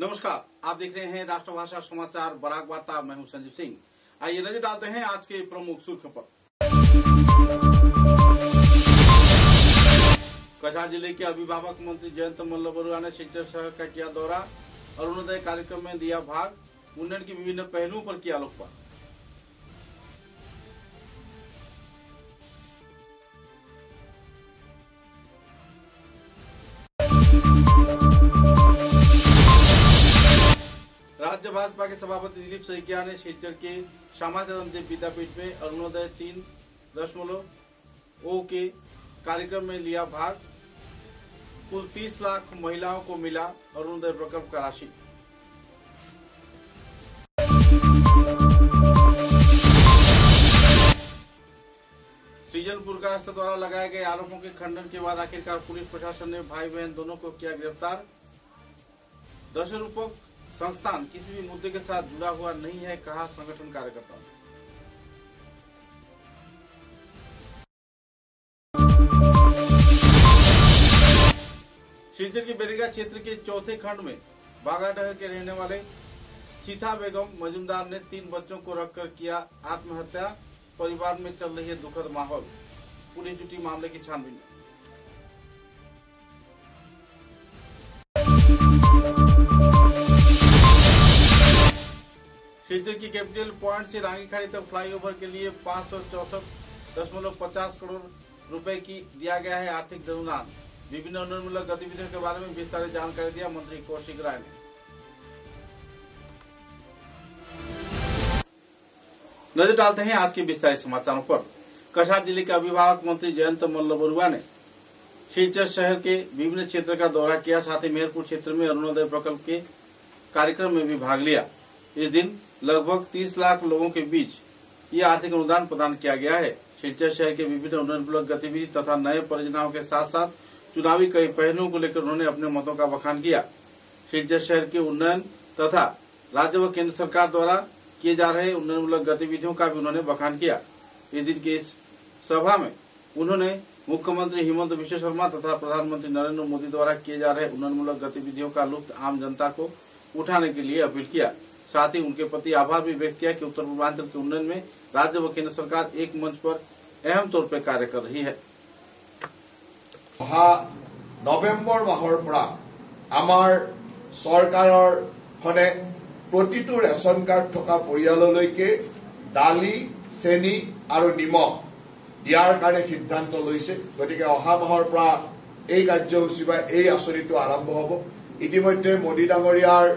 नमस्कार, आप देख रहे हैं राष्ट्रभाषा समाचार बराक वार्ता। मैं हूं संजीव सिंह। आइए नजर डालते हैं आज के प्रमुख सुर्खियों पर। कछार जिले के अभिभावक मंत्री जयंत मल्ल बरुआ ने शिलचर शहर का किया दौरा। अरुणोदय कार्यक्रम में दिया भाग। उन्नयन की विभिन्न पहलुओं पर किया लोकपाल। राज्य भाजपा के सभापति दिलीप सैकिया ने शिलचर के श्यामाचरण देव विद्यापीठ में अरुणोदय 3.0 के कार्यक्रम में लिया भाग। कुल 30 लाख महिलाओं को मिला अरुणोदय प्रकल्प का राशि। सृजनपुर कायस्थ द्वारा लगाए गए आरोपों के खंडन के बाद आखिरकार पुलिस प्रशासन ने भाई बहन दोनों को किया गिरफ्तार। दशरूपक संस्थान किसी भी मुद्दे के साथ जुड़ा हुआ नहीं है, कहा संगठन कार्यकर्ता। शिलचर के बेरेगा क्षेत्र के चौथे खंड में बागाडहर के रहने वाले सीता बेगम मजूमदार ने 3 बच्चों को रखकर किया आत्महत्या। परिवार में चल रही है दुखद माहौल। पुलिस जुटी मामले की छानबीन। शिलचर की कैपिटल पॉइंट से रांगीखाड़ी तक फ्लाईओवर के लिए 564.50 करोड़ रुपए की दिया गया है आर्थिक अनुदान। विभिन्न उन्नयनमूलक गतिविधियों के बारे में विस्तारित जानकारी दिया मंत्री कौशिक राय ने। नजर डालते हैं आज के विस्तारित समाचारों पर। कछार जिले के अभिभावक मंत्री जयंत मल्ल बरुआ ने शिलचर शहर के विभिन्न क्षेत्र का दौरा किया। साथ ही मेहरपुर क्षेत्र में अरुणोदय प्रकल्प के कार्यक्रम में भी भाग लिया। इस दिन लगभग 30 लाख लोगों के बीच ये आर्थिक अनुदान प्रदान किया गया है। शिलचर शहर के विभिन्न उन्नयनमूलक गतिविधि तथा नए परियोजनाओं के साथ साथ चुनावी कई पहलुओं को लेकर उन्होंने अपने मतों का बखान किया। शिलचर शहर के उन्नयन तथा राज्य व केंद्र सरकार द्वारा किए जा रहे उन्नयनमूलक गतिविधियों का भी उन्होंने बखान किया। इस दिन की इस सभा में उन्होंने मुख्यमंत्री हिमंत विश्व शर्मा तथा प्रधानमंत्री नरेंद्र मोदी द्वारा किए जा रहे उन्नयनमूलक गतिविधियों का लुत्फ आम जनता को उठाने के लिए अपील किया। साथ ही उनके प्रति आभार भी व्यक्त किया कि उत्तर पूर्वांचल के उन्नयन में राज्य व केंद्र सरकार एक मंच पर अहम तौर पर कार्य कर रही है। नवेम्बर माहर परा आमार सरकाৰৰ खने प्रतिটো रेशन कार्ड थका परियालলৈके दाली চেনি আৰু নিমখ দিয়াৰ কাৰণে সিদ্ধান্ত লৈছে। গতিকে অহা মাহৰ পৰা এই কাৰ্যসূচী বা এই আঁচনিটো আৰম্ভ হ'ব। ইতিমধ্যে মোদী ডাঙৰীয়াৰ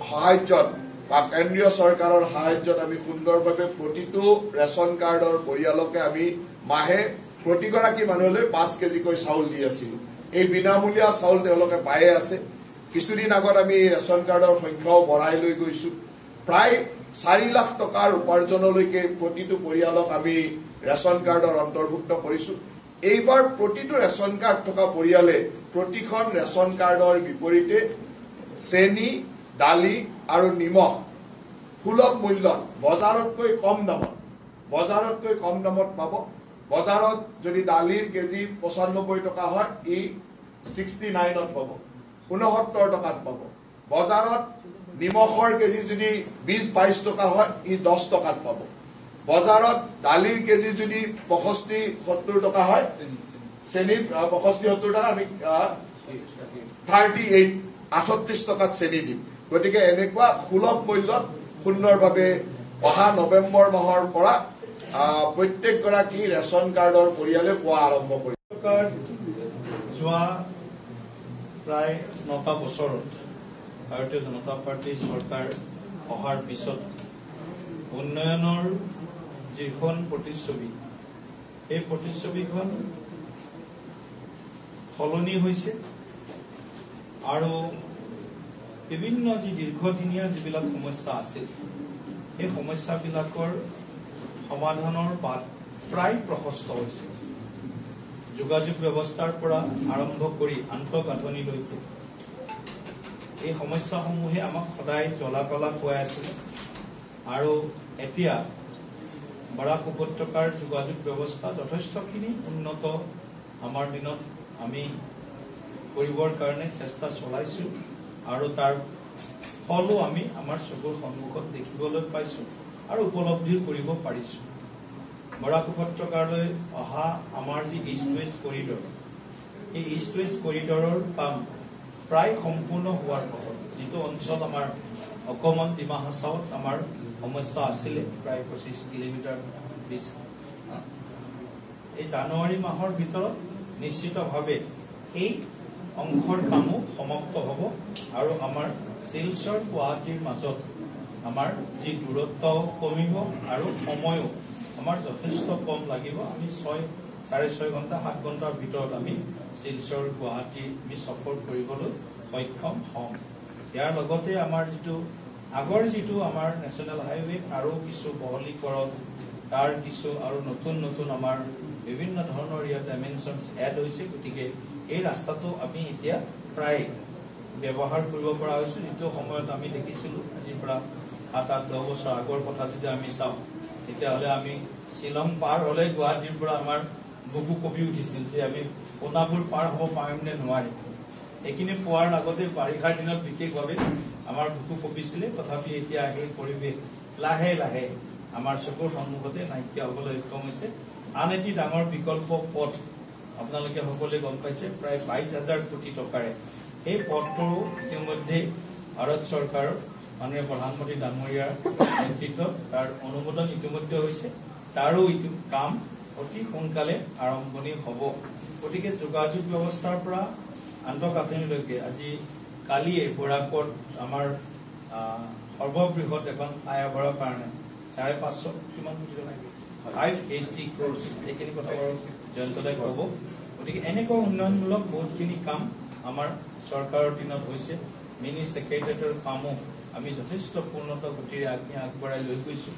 সাহায্যত বা কেন্দ্ৰীয় চৰকাৰৰ সাহায্যত আমি সুন্দৰভাৱে প্ৰতিটো ৰেচন কাৰ্ডৰ পৰিয়ালকে আমি মাহে প্ৰতিগৰাকী মানুহলৈ 5 কেজিকৈ চাউল দি আছিলোঁ। এই বিনামূলীয়া চাউল তেওঁলোকে পায়ে আছে। কিছুদিন আগত আমি ৰেচন কাৰ্ডৰ সংখ্যাও বঢ়াই লৈ গৈছো। প্ৰায় 4 লাখ টকাৰ উপাৰ্জনলৈকে প্ৰতিটো পৰিয়ালক আমি ৰেচন কাৰ্ডৰ অন্তৰ্ভুক্ত কৰিছো। এইবাৰ প্ৰতিটো ৰেচন কাৰ্ড থকা পৰিয়ালে প্ৰতিখন ৰেচন কাৰ্ডৰ বিপৰীতে চেনি দালি আৰু নিমখ সুলভ মূল্যত বজাৰতকৈ কম দামত পাব। বজাৰত যদি দালিৰ কেজি 95 টকা হয় ই 69ত পাব, 69 টকাত পাব। বজাৰত নিমখৰ কেজি যদি 20-22 টকা হয় ই 10 টকাত পাব। বজাৰত দালিৰ কেজি যদি 65-70 টকা হয়, চেনি 65-70 টকা আমি 38 টকাত চেনি দিম। গতিকে এনেকুৱা সুলভ মূল্যত সুন্দৰভাৱে অহা নৱেম্বৰ মাহৰ পৰা প্ৰত্যেকগৰাকী ৰেচন কাৰ্ডৰ পৰিয়ালে পোৱা আৰম্ভ কৰিব। যোৱা প্ৰায় 9টা বছৰত ভাৰতীয় জনতা পাৰ্টীৰ চৰকাৰ অহাৰ পিছত উন্নয়নৰ যিখন প্ৰতিচ্ছবি, এই প্ৰতিচ্ছবিখন সলনি হৈছে আৰু বিভিন্ন যি দীৰ্ঘদিনীয়া যিবিলাক সমস্যা আছিল এই সমস্যাবিলাকৰ সমাধানৰ বাট প্ৰায় প্ৰশস্ত হৈছে। যোগাযোগ ব্যৱস্থাৰ পৰা আৰম্ভ কৰি আন্তঃগাঁথনিলৈকে এই সমস্যাসমূহে আমাক সদায় জ্বলা-কলা খুৱাই আছিল আৰু এতিয়া বৰাক উপত্যকাৰ যোগাযোগ ব্যৱস্থা যথেষ্টখিনি উন্নত আমাৰ দিনত আমি কৰিবৰ কাৰণে চেষ্টা চলাইছো। আৰু তাৰ ফলো আমি আমাৰ চকুৰ সন্মুখত দেখিবলৈ পাইছোঁ আৰু উপলব্ধি কৰিব পাৰিছোঁ। বৰাক উপত্যকালৈ অহা আমাৰ যি ইষ্ট ৱেষ্ট কৰিডৰ, এই ইষ্ট ৱেষ্ট কৰিডৰৰ কাম প্ৰায় সম্পূৰ্ণ হোৱাৰ পথত। যিটো অঞ্চল আমাৰ অকমান ডিমা হাছাওত আমাৰ সমস্যা আছিলে, প্ৰায় 25 কিলোমিটাৰ এই জানুৱাৰী মাহৰ ভিতৰত নিশ্চিতভাৱে এই অংশৰ কামো সমাপ্ত হ'ব আৰু আমাৰ শিলচৰ গুৱাহাটীৰ মাজত আমাৰ যি দূৰত্ব কমিব আৰু সময়ো আমাৰ যথেষ্ট কম লাগিব। আমি 6-6.5 ঘণ্টা 7 ঘণ্টাৰ ভিতৰত আমি শিলচৰ গুৱাহাটী আমি সফৰ কৰিবলৈ সক্ষম হ'ম। ইয়াৰ লগতে আমাৰ আগৰ যিটো আমাৰ নেশ্যনেল হাইৱে আৰু কিছু বহলীকৰণ, তাৰ কিছু আৰু নতুন নতুন আমাৰ বিভিন্ন ধৰণৰ ইয়াত ডাইমেনশ্যনছ এড হৈছে। গতিকে এই ৰাস্তাটো আমি এতিয়া প্ৰায় ব্যৱহাৰ কৰিব পৰা হৈছোঁ। যিটো সময়ত আমি দেখিছিলোঁ আজিৰ পৰা 7-8-10 বছৰ আগৰ কথা যদি আমি চাওঁ, তেতিয়াহ'লে আমি শ্বিলং পাৰ হ'লে গুৱাহাটীৰ পৰা আমাৰ বুকু কঁপি উঠিছিল যে আমি কোনাবোৰ পাৰ হ'ব পাৰিম নে নোৱাৰিম। এইখিনি পোৱাৰ আগতে বাৰিষাৰ দিনত বিশেষভাৱে আমাৰ বুকু কঁপিছিলে। তথাপি এতিয়া সেই পৰিৱেশ লাহে লাহে আমাৰ চকুৰ সন্মুখতে নাইকিয়া হ'বলৈ সক্ষম হৈছে। আন এটি ডাঙৰ বিকল্প পথ আপোনালোকে সকলোৱে গম পাইছে, প্ৰায় 22,000 কোটি টকাৰে এই পথটো ইতিমধ্যে ভাৰত চৰকাৰৰ মাননীয় প্ৰধানমন্ত্ৰী ডাঙৰীয়াৰ নেতৃত্বত তাৰ অনুমোদন ইতিমধ্যে হৈছে। তাৰো কাম অতি সোনকালে আৰম্ভণি হ'ব। গতিকে যোগাযোগ ব্যৱস্থাৰ পৰা আন্তঃগাঁথনিলৈকে আজি কালিয়ে বৰাকত আমাৰ সৰ্ববৃহৎ এখন ফ্লাইঅভাৰৰ কাৰণে 550 কিমান কোটি টকা 580 crores এইখিনি কথা বাৰু জয়ন্তদাই ক'ব। গতিকে এনেকুৱা উন্নয়নমূলক বহুতখিনি কাম আমাৰ চৰকাৰৰ দিনত হৈছে। মিনি ছেক্ৰেটাৰিয়েটৰ কামো আমি যথেষ্ট পূৰ্ণত গতিৰে আগবঢ়াই লৈ গৈছোঁ।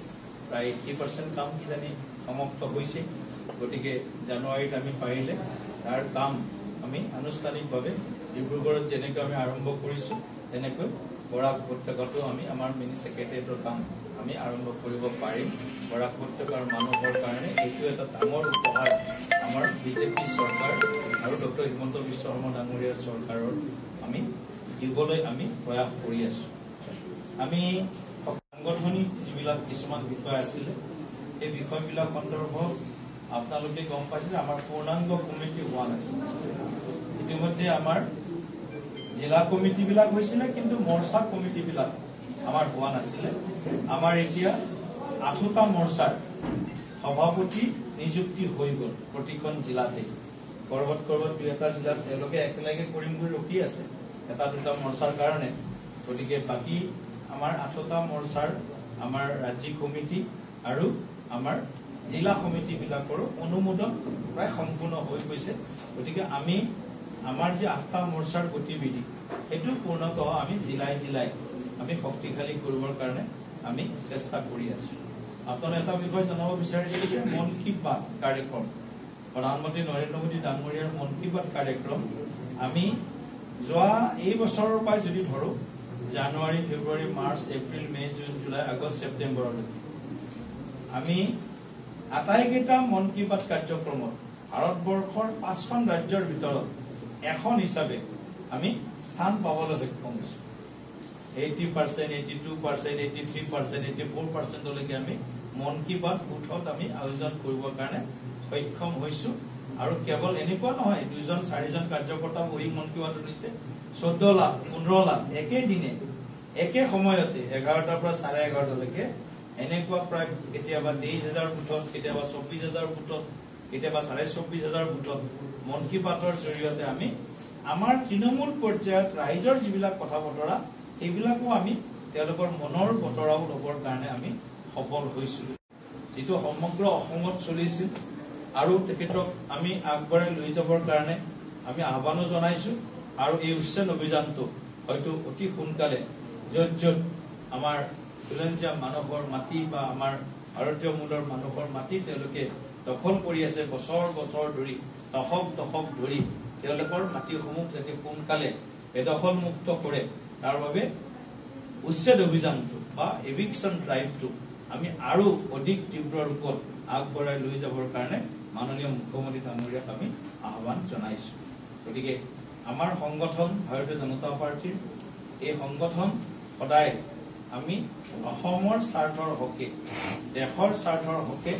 প্ৰায় 80% কাম কিজানি সমাপ্ত হৈছে। গতিকে জানুৱাৰীত আমি পাৰিলে তাৰ কাম আমি আনুষ্ঠানিকভাৱে ডিব্ৰুগড়ত যেনেকৈ আমি আৰম্ভ কৰিছোঁ, তেনেকৈ বৰাক উপত্যকাতো আমি আমাৰ মিনি ছেক্ৰেটাৰিয়েটৰ কাম আমি আৰম্ভ কৰিব পাৰিম। বৰাক উপত্যকাৰ মানুহৰ কাৰণে এইটো এটা ডাঙৰ উপহাৰ আমাৰ বিজেপি চৰকাৰ আৰু ডক্টৰ হিমন্ত বিশ্ব শৰ্মা ডাঙৰীয়াৰ চৰকাৰৰ আমি দিবলৈ আমি প্ৰয়াস কৰি আছোঁ। আমি সাংগঠনিক যিবিলাক কিছুমান বিষয় আছিলে, এই বিষয়বিলাক সন্দৰ্ভত আপোনালোকে গম পাইছিলে আমাৰ পূৰ্ণাংগ কমিটি হোৱা নাছিল। ইতিমধ্যে আমাৰ জিলা কমিটিবিলাক হৈছিলে, কিন্তু মৰ্চা কমিটিবিলাক আমাৰ হোৱা নাছিলে। আমাৰ এতিয়া 8টা মৰ্চাৰ সভাপতি নিযুক্তি হৈ গ'ল প্ৰতিখন জিলাতে। কৰবাত 2-এটা জিলাত তেওঁলোকে একেলগে কৰিম বুলি ৰখি আছে 1-2টা মৰ্চাৰ কাৰণে। গতিকে বাকী আমাৰ 8টা মৰ্চাৰ আমাৰ ৰাজ্যিক কমিটি আৰু আমাৰ জিলা সমিতিবিলাকৰো অনুমোদন প্ৰায় সম্পূৰ্ণ হৈ গৈছে। গতিকে আমি আমাৰ যে 8টা মৰ্চাৰ গতিবিধি সেইটো পূৰ্ণতঃ আমি জিলাই জিলাই আমি শক্তিশালী কৰিবৰ কাৰণে আমি চেষ্টা কৰি আছোঁ। আপোনালোকে এটা বিষয় জনাব বিচাৰিছোঁ যে মন কী বাত কাৰ্যক্ৰম, প্ৰধানমন্ত্ৰী নৰেন্দ্ৰ মোদী ডাঙৰীয়াৰ মন কী বাত কাৰ্যক্ৰম আমি যোৱা এই বছৰৰ পৰাই যদি ধৰোঁ, জানুৱাৰী, ফেব্ৰুৱাৰী, মাৰ্চ, এপ্ৰিল, মে, জুন, জুলাই, আগষ্ট, ছেপ্টেম্বৰলৈকে আমি আটাইকেইটা মন কী বাত কাৰ্যক্ৰমত ভাৰতবৰ্ষৰ 5খন ৰাজ্যৰ ভিতৰত এখন হিচাপে আমি স্থান পাবলৈ সক্ষম হৈছোঁ। 80%, 82%, 83%, 84%লৈকে আমি মন কী বাত বুথত আমি আয়োজন কৰিবৰ কাৰণে সক্ষম হৈছোঁ। আৰু কেৱল এনেকুৱা নহয়, 2-4জন কাৰ্যকৰ্তা বহি মন কী বাত শুনিছে, 14 লাখ 15 লাখ একেদিনে একে সময়তে 11টাৰ পৰা 11:30লৈকে এনেকুৱা প্ৰায় কেতিয়াবা 23,000 বুথত, কেতিয়াবা 24,000 বুথত, কেতিয়াবা 24,500 বুথত মন কী বাতৰ জৰিয়তে আমি আমাৰ তৃণমূল পৰ্যায়ত ৰাইজৰ যিবিলাক কথা বতৰা সেইবিলাকো আমি তেওঁলোকৰ মনৰ বতৰাও ল'বৰ কাৰণে আমি সফল হৈছিলোঁ। যিটো সমগ্ৰ অসমত চলিছিল আৰু তেখেতক আমি আগবঢ়াই লৈ যাবৰ কাৰণে আমি আহ্বানো জনাইছোঁ। আৰু এই উচ্ছেদ অভিযানটো হয়তো অতি সোনকালে য'ত য'ত আমাৰ খিলঞ্জীয়া মানুহৰ মাটি বা আমাৰ ভাৰতীয় মূলৰ মানুহৰ মাটি তেওঁলোকে দখল কৰি আছে বছৰ বছৰ ধৰি, দশক ধৰি, তেওঁলোকৰ মাটিসমূহ যাতে সোনকালে বেদখল মুক্ত কৰে তাৰ বাবে উচ্ছেদ অভিযানটো বা এভিকশ্যন ড্ৰাইভটো আমি আৰু অধিক তীব্ৰ ৰূপত আগবঢ়াই লৈ যাবৰ কাৰণে মাননীয় মুখ্যমন্ত্ৰী ডাঙৰীয়াক আমি আহ্বান জনাইছোঁ। গতিকে আমাৰ সংগঠন ভাৰতীয় জনতা পাৰ্টীৰ এই সংগঠন সদায় আমি অসমৰ স্বাৰ্থৰ হকে দেশৰ স্বাৰ্থৰ হকে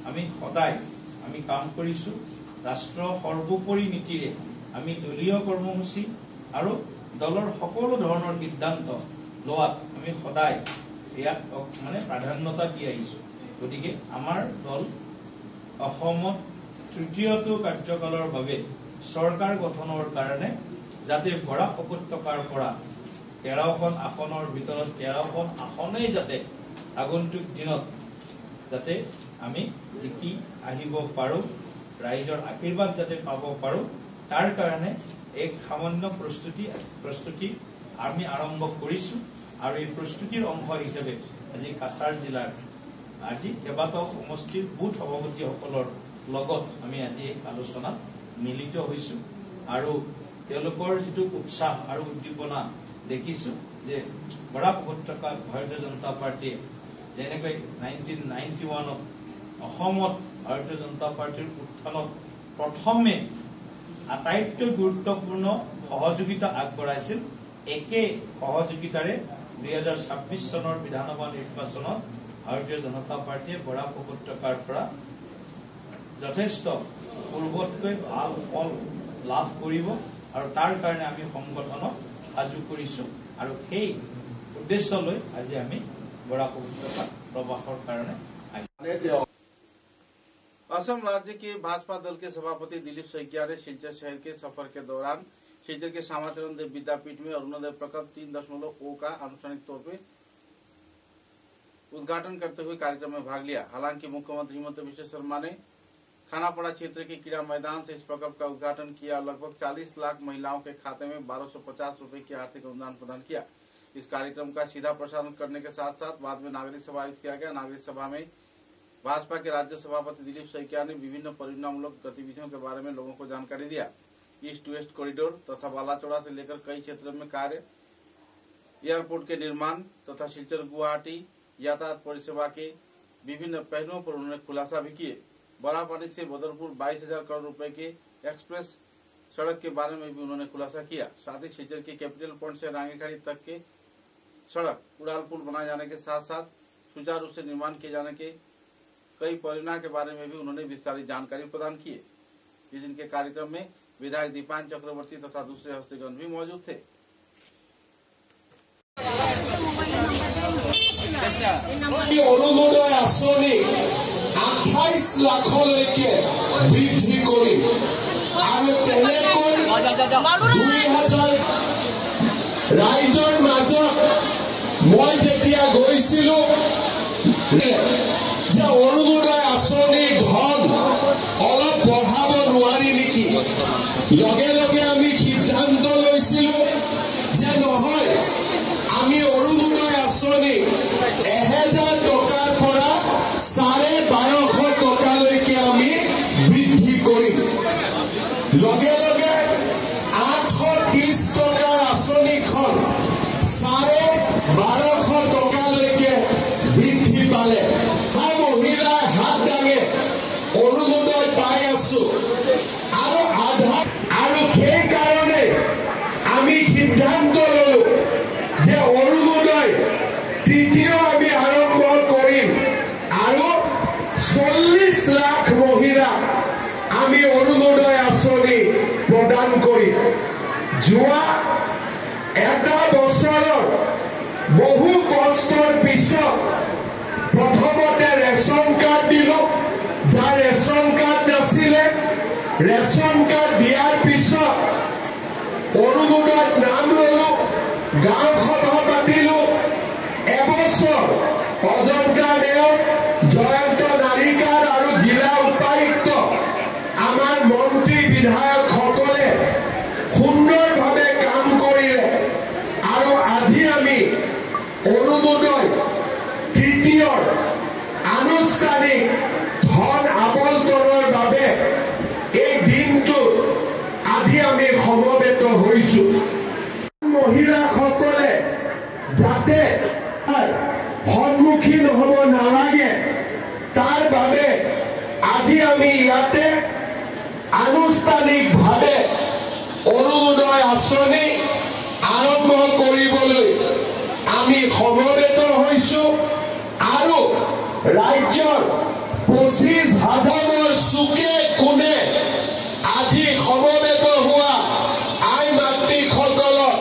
আমি সদায় আমি কাম কৰিছো ৰাষ্ট্ৰ সৰ্বোপৰি নীতিৰে আমি দলীয় কৰ্মসূচী আৰু দলৰ সকলো ধৰণৰ সিদ্ধান্ত লোৱাত আমি সদায় ইয়াক মানে প্ৰাধান্যতা দি আহিছো গতিকে আমাৰ দল অসমত তৃতীয়টো কাৰ্যকালৰ বাবে চৰকাৰ গঠনৰ কাৰণে যাতে বৰাক উপত্যকাৰ পৰা 13খন আসনৰ ভিতৰত 13খন আসনেই যাতে আগন্তুক দিনত যাতে আমি জিকি আহিব পাৰো ৰাইজৰ আশীৰ্বাদ যাতে পাব পাৰো তাৰ কাৰণে এক সামান্য প্ৰস্তুতি আমি আৰম্ভ কৰিছো আৰু এই প্ৰস্তুতিৰ অংশ হিচাপে আজি কাছাৰ জিলাৰ আজি কেইবাটাও সমষ্টিৰ বুথ সভাপতিসকলৰ লগত আমি আজি এই আলোচনাত মিলিত হৈছো আৰু তেওঁলোকৰ যিটো উৎসাহ আৰু উদ্দীপনা দেখিছো যে বৰাক উপত্যকা ভাৰতীয় জনতা পাৰ্টীয়ে যেনেকৈ 1991ত অসমত ভাৰতীয় জনতা পাৰ্টীৰ উত্থানত প্ৰথমে আটাইতকৈ গুৰুত্বপূৰ্ণ সহযোগিতা আগবঢ়াইছিল একে সহযোগিতাৰে 2026 চনৰ বিধানসভা নিৰ্বাচনত ভাৰতীয় জনতা পাৰ্টীয়ে বৰাক উপত্যকাৰ পৰা যথেষ্ট পূৰ্বতকৈ ভাল ফল লাভ কৰিব আৰু তাৰ কাৰণে আমি সংগঠনক সাজু কৰিছো আৰু সেই উদ্দেশ্যলৈ আজি আমি বৰাক উপত্যকা প্ৰবাসৰ কাৰণে असम राज्य के भाजपा दल के सभापति दिलीप सैकिया ने सिलचर शहर के सफर के दौरान सिलचर के श्यामाचरण देव विद्यापीठ में अरुणोदय प्रकल्प 3.0 का आनुষ্ঠাनिक तौर पर उद्घाटन करते हुए कार्यक्रम में भाग लिया। हालांकि मुख्यमंत्री हिमंत बिश्व शर्मा ने खानापाड़ा क्षेत्र के क्रीड़ा मैदान से इस प्रकल्प का उद्घाटन किया। लगभग 40 लाख महिलाओं के खाते में 1250 रुपए की आर्थिक अनुदान प्रदान किया। इस कार्यक्रम का सीधा प्रसारण करने के साथ साथ बाद में नागरिक सभा आयोजित किया गया। नागरिक सभा में भाजपा के राज्य सभापति दिलीप सैकिया ने विभिन्न परियोजनामूलक गतिविधियों के बारे में लोगों को जानकारी दिया। ईस्ट वेस्ट कॉरिडोर तथा बालाचौड़ा से लेकर कई क्षेत्रों में कार्य, एयरपोर्ट के निर्माण तथा सिलचर गुवाहाटी यातायात परिसेवा के विभिन्न पहलुओं पर उन्होंने खुलासा भी किए। बरापानी से बदरपुर 22,000 करोड़ रुपए के एक्सप्रेस सड़क के बारे में भी उन्होंने खुलासा किया। साथ ही सिलचर के कैपिटल पॉइंट से रांगीखाड़ी तक के सड़क उड़ाल पुल बनाए जाने के साथ साथ सुचारू रूप से निर्माण किए जाने के कई परियोजना के बारे में भी उन्होंने विस्तारित जानकारी प्रदान की। इस दिन के कार्यक्रम में विधायक दीपान चक्रवर्ती तथा दूसरे हस्तीगण भी मौजूद थे। অৰুণোদয় আঁচনি 28 লাখলৈকে বৃদ্ধি কৰি আৰু তেনেকৈ 2000 ৰাইজৰ মাজত মই যেতিয়া গৈছিলো যে অৰুণোদয় আঁচনিৰ ধন অলপ বঢ়াব নোৱাৰি নেকি লগে লগে আমি সিদ্ধান্ত লৈছিলো যে নহয় আমি অৰুণোদয় আঁচনি 1000 টকাৰ পৰা 1250 টকালৈকে আমি বৃদ্ধি কৰিম লগে লগে 830 টকাৰ আঁচনিখন 1250 টকালৈকে বৃদ্ধি পালে মহিলাই হাত দাঙে অৰুণোদয় পাই আছো আৰু আধা আৰু সেই কাৰণে আমি সিদ্ধান্ত ললো যে অৰুণোদয় তৃতীয় আমি আৰম্ভ কৰিম আৰু 40 লাখ মহিলা আমি অৰুণোদয় আঁচনি প্ৰদান কৰিম যোৱা এটা বছৰৰ বহু কষ্টৰ পিছত প্ৰথমতে ৰেচন কাৰ্ড দিলো যাৰ ৰেচন কাৰ্ড নাছিলে ৰেচন কাৰ্ড দিয়াৰ পিছত অৰুণোদয়ত নাম ললো গাঁও সভা পাতিলো এবছৰ অজন্তা দেও জয়ন্ত নাৰিকাৰ আৰু জিলা উপায়ুক্ত আমাৰ মন্ত্ৰী বিধায়ক সকলে সুন্দৰভাৱে কাম কৰিলে আৰু আজি আমি অৰুণোদয় তৃতীয় আনুষ্ঠানিক ধন আবণ্টনৰ বাবে এই দিনটো আজি আমি সমবেত হৈছো মহিলাসকলে যাতে সন্মুখীন হ'ব নালাগে তাৰ বাবে আজি আমি ইয়াতে আনুষ্ঠানিকভাৱে অৰুণোদয় আঁচনি আৰম্ভ কৰিবলৈ আমি সমবেত হৈছোঁ আৰু ৰাজ্যৰ 25,000 চুকে কোণে আজি সমবেত হোৱা আই মাতৃসকলক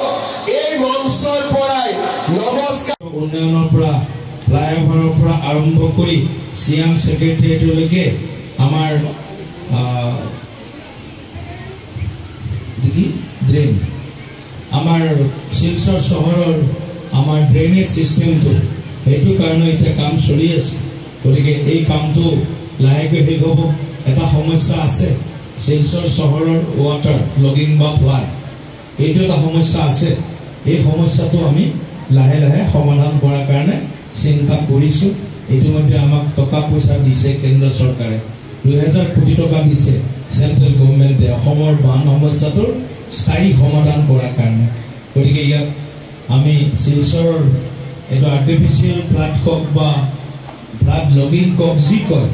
এই মঞ্চৰ পৰাই নমস্কাৰ। উন্নয়নৰ পৰা ফ্লাইঅভাৰৰ পৰা আৰম্ভ কৰি চিএম ছেক্ৰেটাৰিয়েটলৈকে আমাৰ ড্ৰেইন আমাৰ শিলচৰ চহৰৰ আমাৰ ড্ৰেইনেজ ছিষ্টেমটো সেইটো কাৰণে এতিয়া কাম চলি আছে। গতিকে এই কামটো লাহেকৈ শেষ হ'ব। এটা সমস্যা আছে শিলচৰ চহৰৰ ৱাটাৰ লগিং বা ফ্লাড, এইটো এটা সমস্যা আছে। এই সমস্যাটো আমি লাহে লাহে সমাধান কৰাৰ কাৰণে চিন্তা কৰিছোঁ। ইতিমধ্যে আমাক টকা পইচা দিছে কেন্দ্ৰ চৰকাৰে, 2000 কোটি টকা দিছে চেণ্ট্ৰেল গভৰ্ণমেণ্টে অসমৰ বান সমস্যাটোৰ স্থায়ী সমাধান কৰাৰ কাৰণে। গতিকে ইয়াত আমি শিলচৰৰ এইটো আৰ্টিফিচিয়েল ফ্লাড কওক বা ফ্লাড লগিং কওক যি কয়,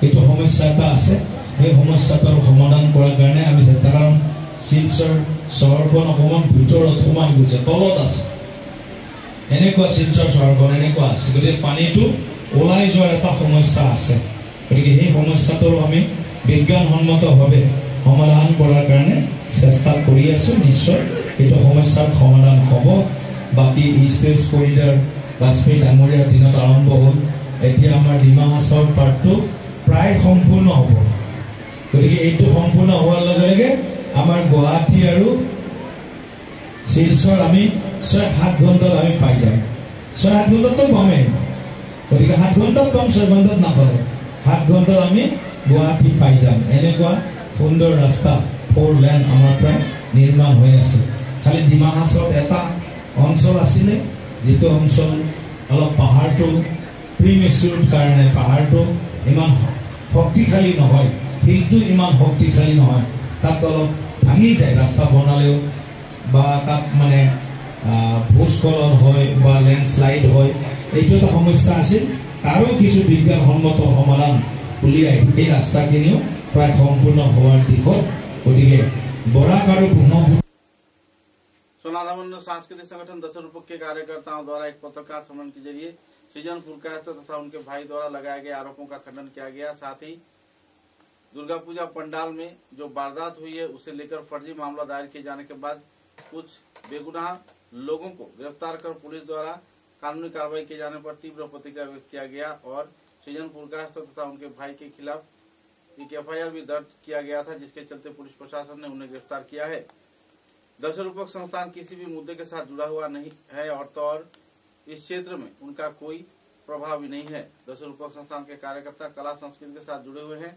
এইটো সমস্যা এটা আছে। সেই সমস্যাটোৰ সমাধান কৰাৰ কাৰণে আমি চেষ্টা, কাৰণ শিলচৰ চহৰখন অকণমান ভিতৰত সোমাই গৈছে, তলত আছে, এনেকুৱা শিলচৰ চহৰখন এনেকুৱা আছে। গতিকে পানীটো ওলাই যোৱাৰ এটা সমস্যা আছে। গতিকে সেই সমস্যাটোৰ আমি বিজ্ঞানসন্মতভাৱে সমাধান কৰাৰ কাৰণে চেষ্টা কৰি আছোঁ। নিশ্চয় এইটো সমস্যাৰ সমাধান হ'ব। বাকী ইষ্ট ৱেষ্ট কৰিডৰ বাজপেয়ী ডাঙৰীয়াৰ দিনত আৰম্ভ হ'ল, এতিয়া আমাৰ ডিমা হাছাওৰ পাৰ্টটো প্ৰায় সম্পূৰ্ণ হ'ব। গতিকে এইটো সম্পূৰ্ণ হোৱাৰ লগে লগে আমাৰ গুৱাহাটী আৰু শিলচৰ আমি 6-7 ঘণ্টাত আমি পাই যাম। 6-7 ঘণ্টাততো পামেই। গতিকে 7 ঘণ্টাত পাম, 6 ঘণ্টাত নাপালে 7 ঘণ্টাত আমি গুৱাহাটী পাই যাম। এনেকুৱা সুন্দৰ ৰাস্তা 4 লেন আমাৰ প্ৰায় নিৰ্মাণ হৈ আছে। খালি ডিমা হাছাওত এটা অঞ্চল আছিলে, যিটো অঞ্চল অলপ পাহাৰটো প্ৰিমেচিউৰ কাৰণে পাহাৰটো ইমান শক্তিশালী নহয়, শিলটো ইমান শক্তিশালী নহয়, তাত অলপ ভাঙি যায় ৰাস্তা বনালেও, বা তাত মানে ভূস্খলন হয় বা লেণ্ডশ্লাইড হয়। এইটো এটা সমস্যা আছিল। তাৰো কিছু বিজ্ঞানসন্মত সমাধান উলিয়াই এই ৰাস্তাখিনিও প্ৰায় সম্পূৰ্ণ হোৱাৰ দিশত। গতিকে बराक और सोनाधामंडल सांस्कृतिक संगठन 10 रूपक के कार्यकर्ताओं द्वारा एक पत्रकार सम्मेलन के जरिए सृजन पुरकायस्थ तथा उनके भाई द्वारा लगाए गए आरोपों का खंडन किया गया। साथ ही दुर्गा पूजा पंडाल में जो वारदात हुई है उसे लेकर फर्जी मामला दायर किए जाने के बाद कुछ बेगुनाह लोगों को गिरफ्तार कर पुलिस द्वारा कानूनी कार्रवाई किए जाने पर तीव्र प्रतिक्रिया व्यक्त किया गया और सृजन पुरकायस्थ तथा उनके भाई के खिलाफ एक FIR भी दर्ज किया गया था, जिसके चलते पुलिस प्रशासन ने उन्हें गिरफ्तार किया है। 10 रूपक संस्थान किसी भी मुद्दे के साथ जुड़ा हुआ नहीं है और तो और इस क्षेत्र में उनका कोई प्रभाव भी नहीं है। 10 रूपक संस्थान के कार्यकर्ता कला संस्कृति के साथ जुड़े हुए हैं।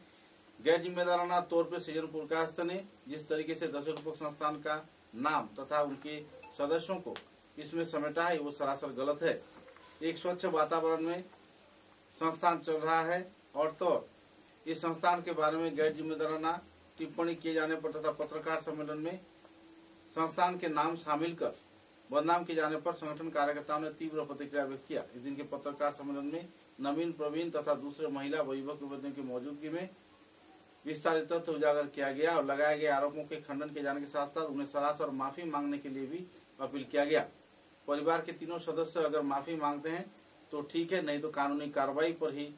गैर जिम्मेदाराना तौर पर सृजन पुरकायस्थ ने जिस तरीके से 10 रूपक संस्थान का नाम तथा उनके सदस्यों को इसमें समेटा है वो सरासर गलत है। एक स्वच्छ वातावरण में संस्थान चल रहा है और तो इस संस्थान के बारे में गैर जिम्मेदाराना टिप्पणी किए जाने पर तथा पत्रकार सम्मेलन में संस्थान के नाम शामिल कर बदनाम किए जाने पर संगठन कार्यकर्ताओं ने तीव्र प्रतिक्रिया व्यक्त किया। इस दिन के पत्रकार सम्मेलन में नवीन, प्रवीण तथा दूसरे महिला व युवक युवतियों की मौजूदगी में विस्तारित तथ्य उजागर किया गया और लगाए गए आरोपों के खंडन किए जाने के साथ साथ उन्हें सरासर माफी मांगने के लिए भी अपील किया गया। परिवार के तीनों सदस्य अगर माफी मांगते हैं तो ठीक है, नहीं तो कानूनी कार्रवाई पर ही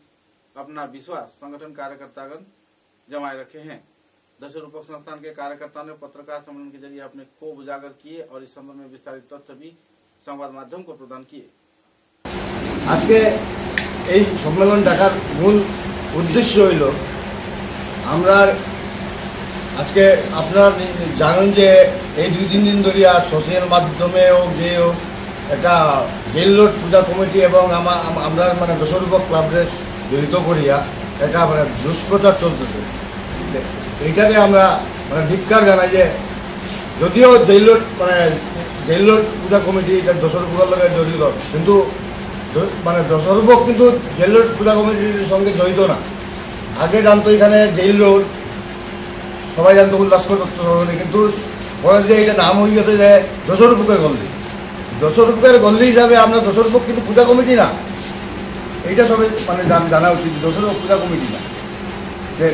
अपना विश्वास संगठन कार्यकर्तागण जमाए रखे हैं। 10 रूपक संस्थान के कार्यकर्ताओं ने पत्रकार सम्मेलन के जरिए अपने क्षोभ उजागर किए और इस संबंध में विस्तारित तथ्य भी संवाद माध्यम को प्रदान किए। आज के सम्मेलन डाकार मूल उद्देश्य हईल आज के अपना जानें जे 2-3 दिन धरिया सोशल माध्यमे जे एक जेल रोड पूजा कमिटी एवं माने 10 रूपक क्लाब जड़ित करिया एक मैं दुष्प्रचार चलते এইটাকে আমরা মানে ধিক্কার জানাই যে যদিও জেইলত পূজা কমিটি এটা 10 রূপকের লগে জড়িত, কিন্তু মানে 10 রূপক কিন্তু জেইলত পূজা কমিটির সঙ্গে জড়িত না। আগে জানতো এখানে জেইল রোড, সবাই জানতো উল্লাসকর দত্ত সরণি, কিন্তু পরে যে এটা নাম হয়ে গেছে যে 10 রূপকের গল্লি। 10 রূপকের গল্লি হিসাবে আমরা 10 রূপক কিন্তু পূজা কমিটি না, এইটা সবাই মানে জানা উচিত। 10 রূপক পূজা কমিটি না,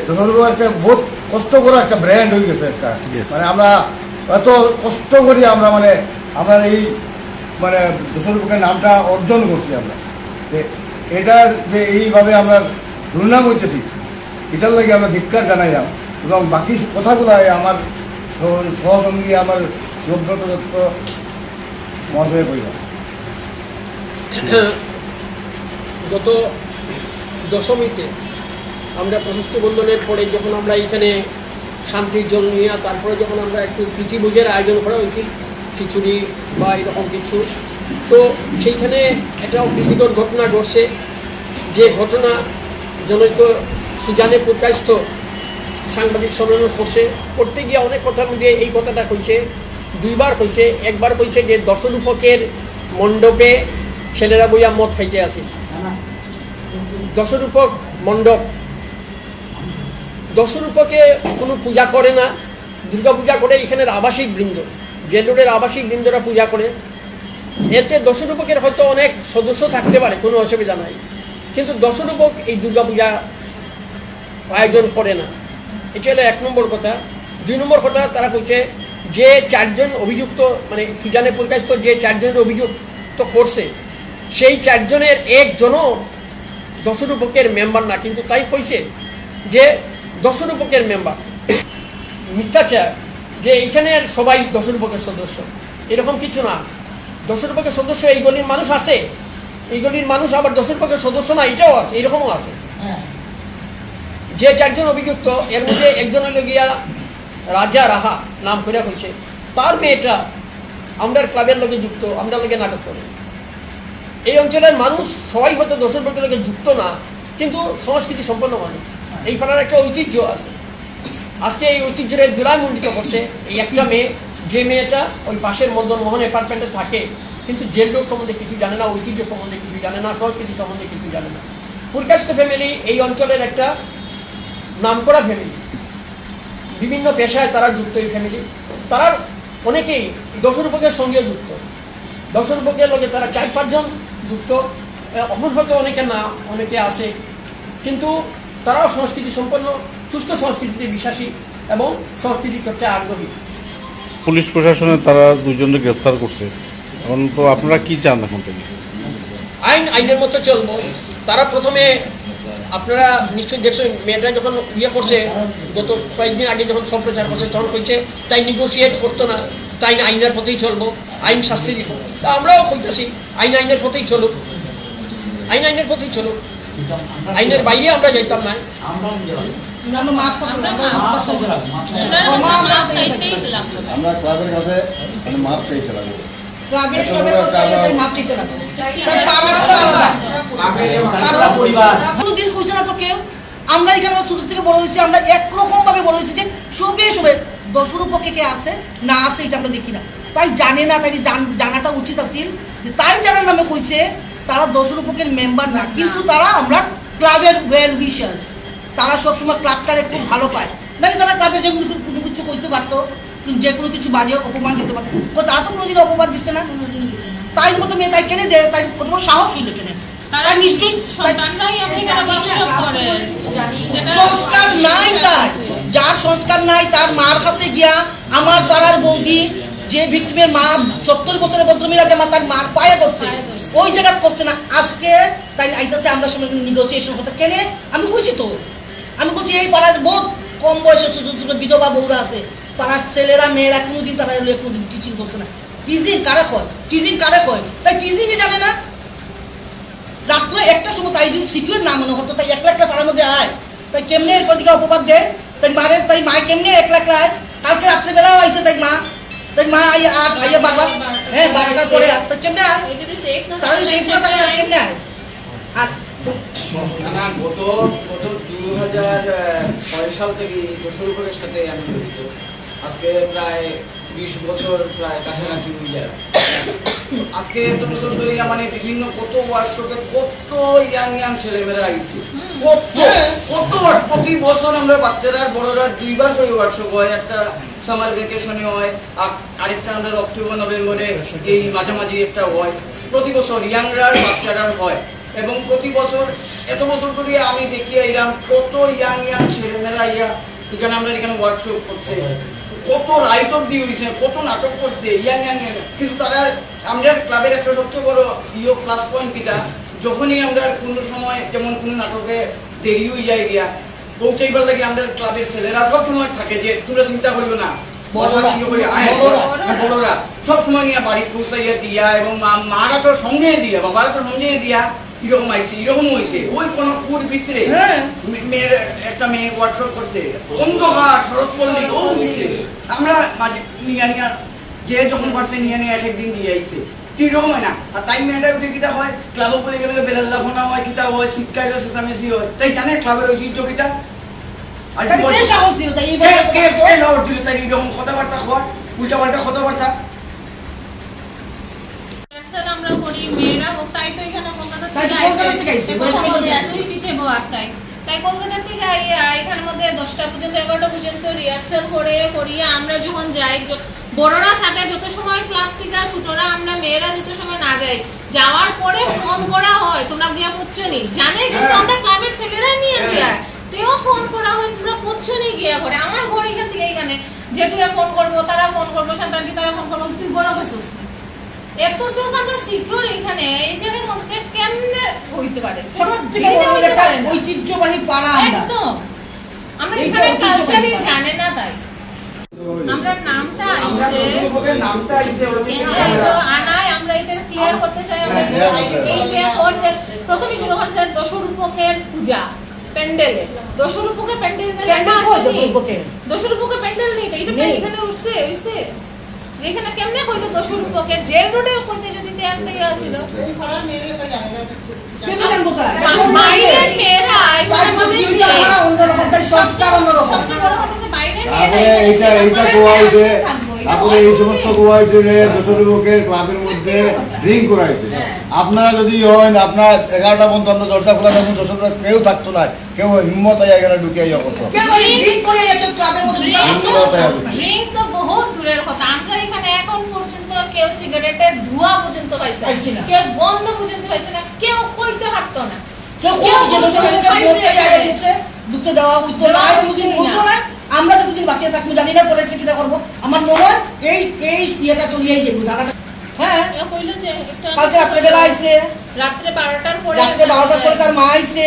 10 রূপক একটা বহুত কষ্ট করা একটা ব্র্যান্ড হয়ে গেছে একটা। মানে আমরা এত কষ্ট করি আমরা মানে আমরা এই মানে দোষরূপকের নামটা অর্জন করছি আমরা। এটার যে এইভাবে আমরা দুর্নাম হইতেছি, এটার লাগে আমরা ধিক্কার জানাইলাম এবং বাকি কথাগুলো আমার সহসঙ্গী আমার যোগ্যতা দত্ত মহাশয়ে কইলাম। গত দশমীতে আমরা প্রশস্ত বন্ধনের পরে যখন আমরা এখানে শান্তির জল নিয়ে তারপরে যখন আমরা একটু প্রীতিভোজের আয়োজন করা হয়েছিল, খিচুড়ি বা এরকম কিছু, তো সেইখানে একটা অপ্রীতিকর ঘটনা ঘটছে। যে ঘটনা জনৈক সুজানে পুরকায়স্থ সাংবাদিক সম্মেলন করতে গিয়ে অনেক কথার মধ্যে এই কথাটা কইছে, দুইবার কইছে। একবার কইছে যে দশরূপকের মণ্ডপে ছেলেরা বইয়া মদ খাইতে আসে। দশরূপক মণ্ডপ, দশরূপকে কোনো পূজা করে না, দুর্গা পূজা করে এখানের আবাসিক বৃন্দ, জেলরোডের আবাসিক বৃন্দরা পূজা করে। এতে দশরূপকের হয়তো অনেক সদস্য থাকতে পারে, কোনো অসুবিধা নাই, কিন্তু দশরূপক এই দুর্গা পূজা আয়োজন করে না। এটা হলো 1 নম্বর কথা। 2 নম্বর কথা, তারা কইছে যে 4 জন অভিযুক্ত, মানে সুজানে পুরকায়স্থ যে 4 জনের অভিযুক্ত করছে, সেই 4 জনের একজনও দশরূপকের মেম্বার না, কিন্তু তাই কইছে যে দশরূপকের মেম্বার। মিথ্যাচার যে এইখানে সবাই দশরূপকের সদস্য, এরকম কিছু না। দশরূপকের সদস্য এই গলির মানুষ আছে, এই গলির মানুষ আবার দশরূপকের সদস্য না, এটাও আছে, এরকমও আছে। যে 4 জন অভিযুক্ত, এর মধ্যে একজন হইল গিয়া রাজা রাহা নাম করে হয়েছে, তার মেয়েটা আমরা ক্লাবের লোকে যুক্ত, আমরা লোকে নাটক করে। এই অঞ্চলের মানুষ সবাই হয়তো দশরূপকের লোকে যুক্ত না, কিন্তু সংস্কৃতি সম্পন্ন মানুষ। এই পাড়ার একটা ঐতিহ্য আছে, আজকে এই ঐতিহ্যের বিলয় মণ্ডিত করছে এই একটা মেয়ে, যে মেয়েটা ওই পাশের মদন মোহন অ্যাপার্টমেন্টে থাকে, কিন্তু জেল রোড সম্বন্ধে কিছু জানে না, ঐতিহ্য সম্বন্ধে কিছু জানে না, সংস্কৃতি সম্বন্ধে কিছু জানে না। পুরকায়স্থ ফ্যামিলি এই অঞ্চলের একটা নামকরা ফ্যামিলি, বিভিন্ন পেশায় তারা যুক্ত। এই ফ্যামিলি তারা অনেকেই দশরূপকের সঙ্গে যুক্ত, দশরূপকের লোকে তারা 4-5 জন যুক্ত। অপর হয়তো অনেকে না, অনেকে আছে, কিন্তু তারাও সংস্কৃতি সম্পন্ন, সুস্থ সংস্কৃতিতে বিশ্বাসী এবং সংস্কৃতি চর্চায় আগ্রহী। পুলিশ প্রশাসনে তারা 2 জনকে গ্রেফতার করছে, এখন তো আপনারা কি চান এখন থেকে? আইনের মতো চলবো। তারা প্রথমে, আপনারা নিশ্চয়ই দেখছেন, মেয়েটা যখন করছে গত কয়েকদিন আগে যখন সম্প্রচার করছে, তখন কইছে তাই নেগোসিয়েট করতো না, তাই আইনের পথেই চলবো, আইন শাস্তি দিব। তা আমরাও কইতেছি আইনের পথেই চলুক, আইনের পথেই চলুক, আইনের বাইরে আমরা যাইতাম না। আমরা ক্লাবের কাছে মাপ চাইছিলাম, আমরা এখানে ছোট থেকে বড় হয়েছি, আমরা একরকম ভাবে বড় হয়েছি যে সবে দশরূপকে কে আছে না আছে এটা আমরা দেখি না, তাই জানে না, তাই জানাটা উচিত আছে যে তাই জানার নামে কইছে তারা দশরূপকের মেম্বার না, কিন্তু তারা আমরা ক্লাবের ওয়েল উইশার্স। তারা সবসময় ক্লাবটারে খুব ভালো পায়, নাকি তারা ক্লাবের যে কোনো কিছু করতে পারতো, যে কোনো কিছু বাজে অপমান দিতে পারতো, তারা তো কোনোদিন অপমান দিচ্ছে না। তাই মতো মেয়ে তাই কেনে দেয়, তাই কোনো সাহস হইল কেনে? তারা নিশ্চয়ই সংস্কার নাই, তাই যার সংস্কার নাই তার মার কাছে গিয়া আমার পাড়ার বৌদি যে ভিক্টিমের মা 70 বছরের ভদ্রমহিলা যে মা তার মার পায়ে ধরছে, ওই জায়গা করছে না। আজকে তাই আইতেছে আমরা সময় নিগোসিয়েশন করতে কেনে, আমি কইছি তো, আমি বলছি এই পাড়ার বহুত কম বয়সে ছোট ছোট বিধবা বউরা আছে, পাড়ার ছেলেরা মেয়েরা কোনোদিন তারা কোনোদিন টিচিং করছে না। টিচিং কারা কয়, টিচিং কারা কয়, তাই টিচিংই জানে না। রাত্র 1টার সময় তাই যদি সিকিউর না মনে হতো, তাই 1 লাখ পাড়ার মধ্যে আয়, তাই কেমনে এরপর দিকে অপবাদ দেয়, তাই মায়ের কেমনে 1 লাখ আয়। কালকে রাত্রেবেলাও আইসে তাই মা আইয়া বারবার, হ্যাঁ বারবার করে কেমনে আয়, তারা যদি সেফ না থাকে কেমনে আয়। আর গত 2006 সাল থেকে দশরূপকের সাথে আমি জড়িত, আজকে প্রায় 20 বছর প্রায় কাছাকাছি হয়ে যায়। আজকে এত বছর ধরে মানে বিভিন্ন কত ওয়ার্কশপে কত ইয়াং ছেলেমেয়েরা আইছে, কত প্রতি বছর আমরা বাচ্চারা বড়রা 2বার করে ওয়ার্কশপ হয়, একটা সামার ভ্যাকেশনে হয়, আরেকটা আমরা অক্টোবর নভেম্বরে এই মাঝামাঝি একটা হয়। প্রতি বছর ইয়াংরা বাচ্চারা হয়, এবং প্রতি বছর এত বছর ধরে আমি দেখি এলাম কত ইয়াং ছেলেমেয়েরা এখানে আমরা এখানে ওয়ার্কশপ করছে। কত রাইতর দিয়ে হয়েছে, কত নাটক করছে ইয়াং ইয়াং, কিন্তু তারা আমরা ক্লাবের একটা সবচেয়ে বড় প্লাস পয়েন্ট কিটা, যখনই আমরা কোনো সময় যেমন কোনো নাটকে দেরি হয়ে যায় গিয়া পৌঁছাইবার লাগে আমরা ক্লাবের ছেলেরা সব সময় থাকে যে তোমরা চিন্তা করিও না, বড়রা সব সময় নিয়ে বাড়ি পৌঁছাইয়া দিয়া এবং মারা তো সঙ্গে দিয়া বাবারা তো সঙ্গে দিয়া এরকম আইসে, এরকম হয়েছে। ওই কোন কুর ভিতরে মেয়ের একটা মেয়ে ওয়ার্কশপ করছে অন্ধকার শরৎপল্লী ওর ভিতরে, আমরা মাঝে নিয়া নিয়া যে যখন পারছে নিয়ে নিয়ে একদিন দিয়ে আইছে, এরকম হয় না। আর তাই মেয়েটা উঠে কিটা হয় ক্লাবে বলে গেলে বেলাল্লা ফোনা হয়, কিটা হয় শীতকালে চেঁচামেচি হয়, তাই জানে ক্লাবের ঐতিহ্য কিটা সাহস দিল তাই এরকম কথাবার্তা হওয়ার উল্টা পাল্টা কথাবার্তা আমরা করি মেয়েরা, তাই তো এখানে কলকাতা তাই কলকাতা থেকে আইয়া এখানের মধ্যে 10টা পর্যন্ত 11টা পর্যন্ত রিহার্সাল করে করিয়ে আমরা যখন যাই, বড়রা থাকে যত সময় ক্লাব থেকে, ছোটরা আমরা মেয়েরা যত সময় না যাই, যাওয়ার পরে ফোন করা হয় তোমরা গিয়া পড়ছো নি, জানে কিন্তু আমরা ক্লাবের ছেলেরা নিয়ে যায়, তেও ফোন করা হয় তোমরা পড়ছো নি গিয়া করে। আমার ঘর এখান থেকে এখানে যেটুয়া ফোন করবো, তারা ফোন করবো, সন্তানটি তারা ফোন করবো, তুই বড় গেছিস এতটুকু আমরা সিকিউর এখানে এই জায়গার মধ্যে কেমনে হইতে পারে? ঐতিহ্যবাহী পাড়া একদম, আমরা এখানে কালচারই জানে না, তাই আমরা নামটা আনায় আমরা এটা ক্লিয়ার করতে চাই। আমরা এই যে প্রথমে শুরু হচ্ছে দশরূপকের পূজা প্যান্ডেলে, দশরূপকে প্যান্ডেল দশরূপকে প্যান্ডেল নেই, এটা এখানে উঠছে হইছে যেখানে কেমনে কইলো দশরূপকের জেল রোডে কইতে যদি দেন দেই আছিল খরার মেরে তো জানে না কেমনে জানবো তা বাইরের মেয়েরা এখানে মধ্যে আমরা অন্যরকম তাই সংস্কার অন্যরকম সবচেয়ে বড় কথা হচ্ছে বাইরের মেয়েরা এইটা গোয়াইতে তারপরে এই সমস্ত গোয়াইতে দশরূপকের ক্লাবের মধ্যে ড্রিঙ্ক করাইছে। আপনারা যদি হয় আপনার 11টা পর্যন্ত আমরা দরজা খোলা থাকবো, দশরূপের কেউ থাকতো না, কেউ হিম্মত হয় এখানে ঢুকে যাওয়া করতো, ড্রিঙ্ক করে এসে ক্লাবের মধ্যে ড্রিঙ্ক তো বহুত দূরের কথা, আমরা এখানে এখন পর্যন্ত কেউ সিগারেটের ধোঁয়া পর্যন্ত পাইছে না, কেউ গন্ধ পর্যন্ত পাইছে না, কেউ কইতে পারতো না, কেউ যে দশরূপকে বলতে যাইছে দুটো দেওয়া হইতো না, কোনদিন হইতো না। আমরা যতদিন বাঁচিয়ে থাকবো জানি না পরে কি করবো, আমার মনে হয় এই ইয়েটা চলিয়েই যাবো দাদাটা। হ্যাঁ কইলো যে কালকে রাত্রে বেলা আইছে, রাত্রে 12টার পরে তার মা আইছে,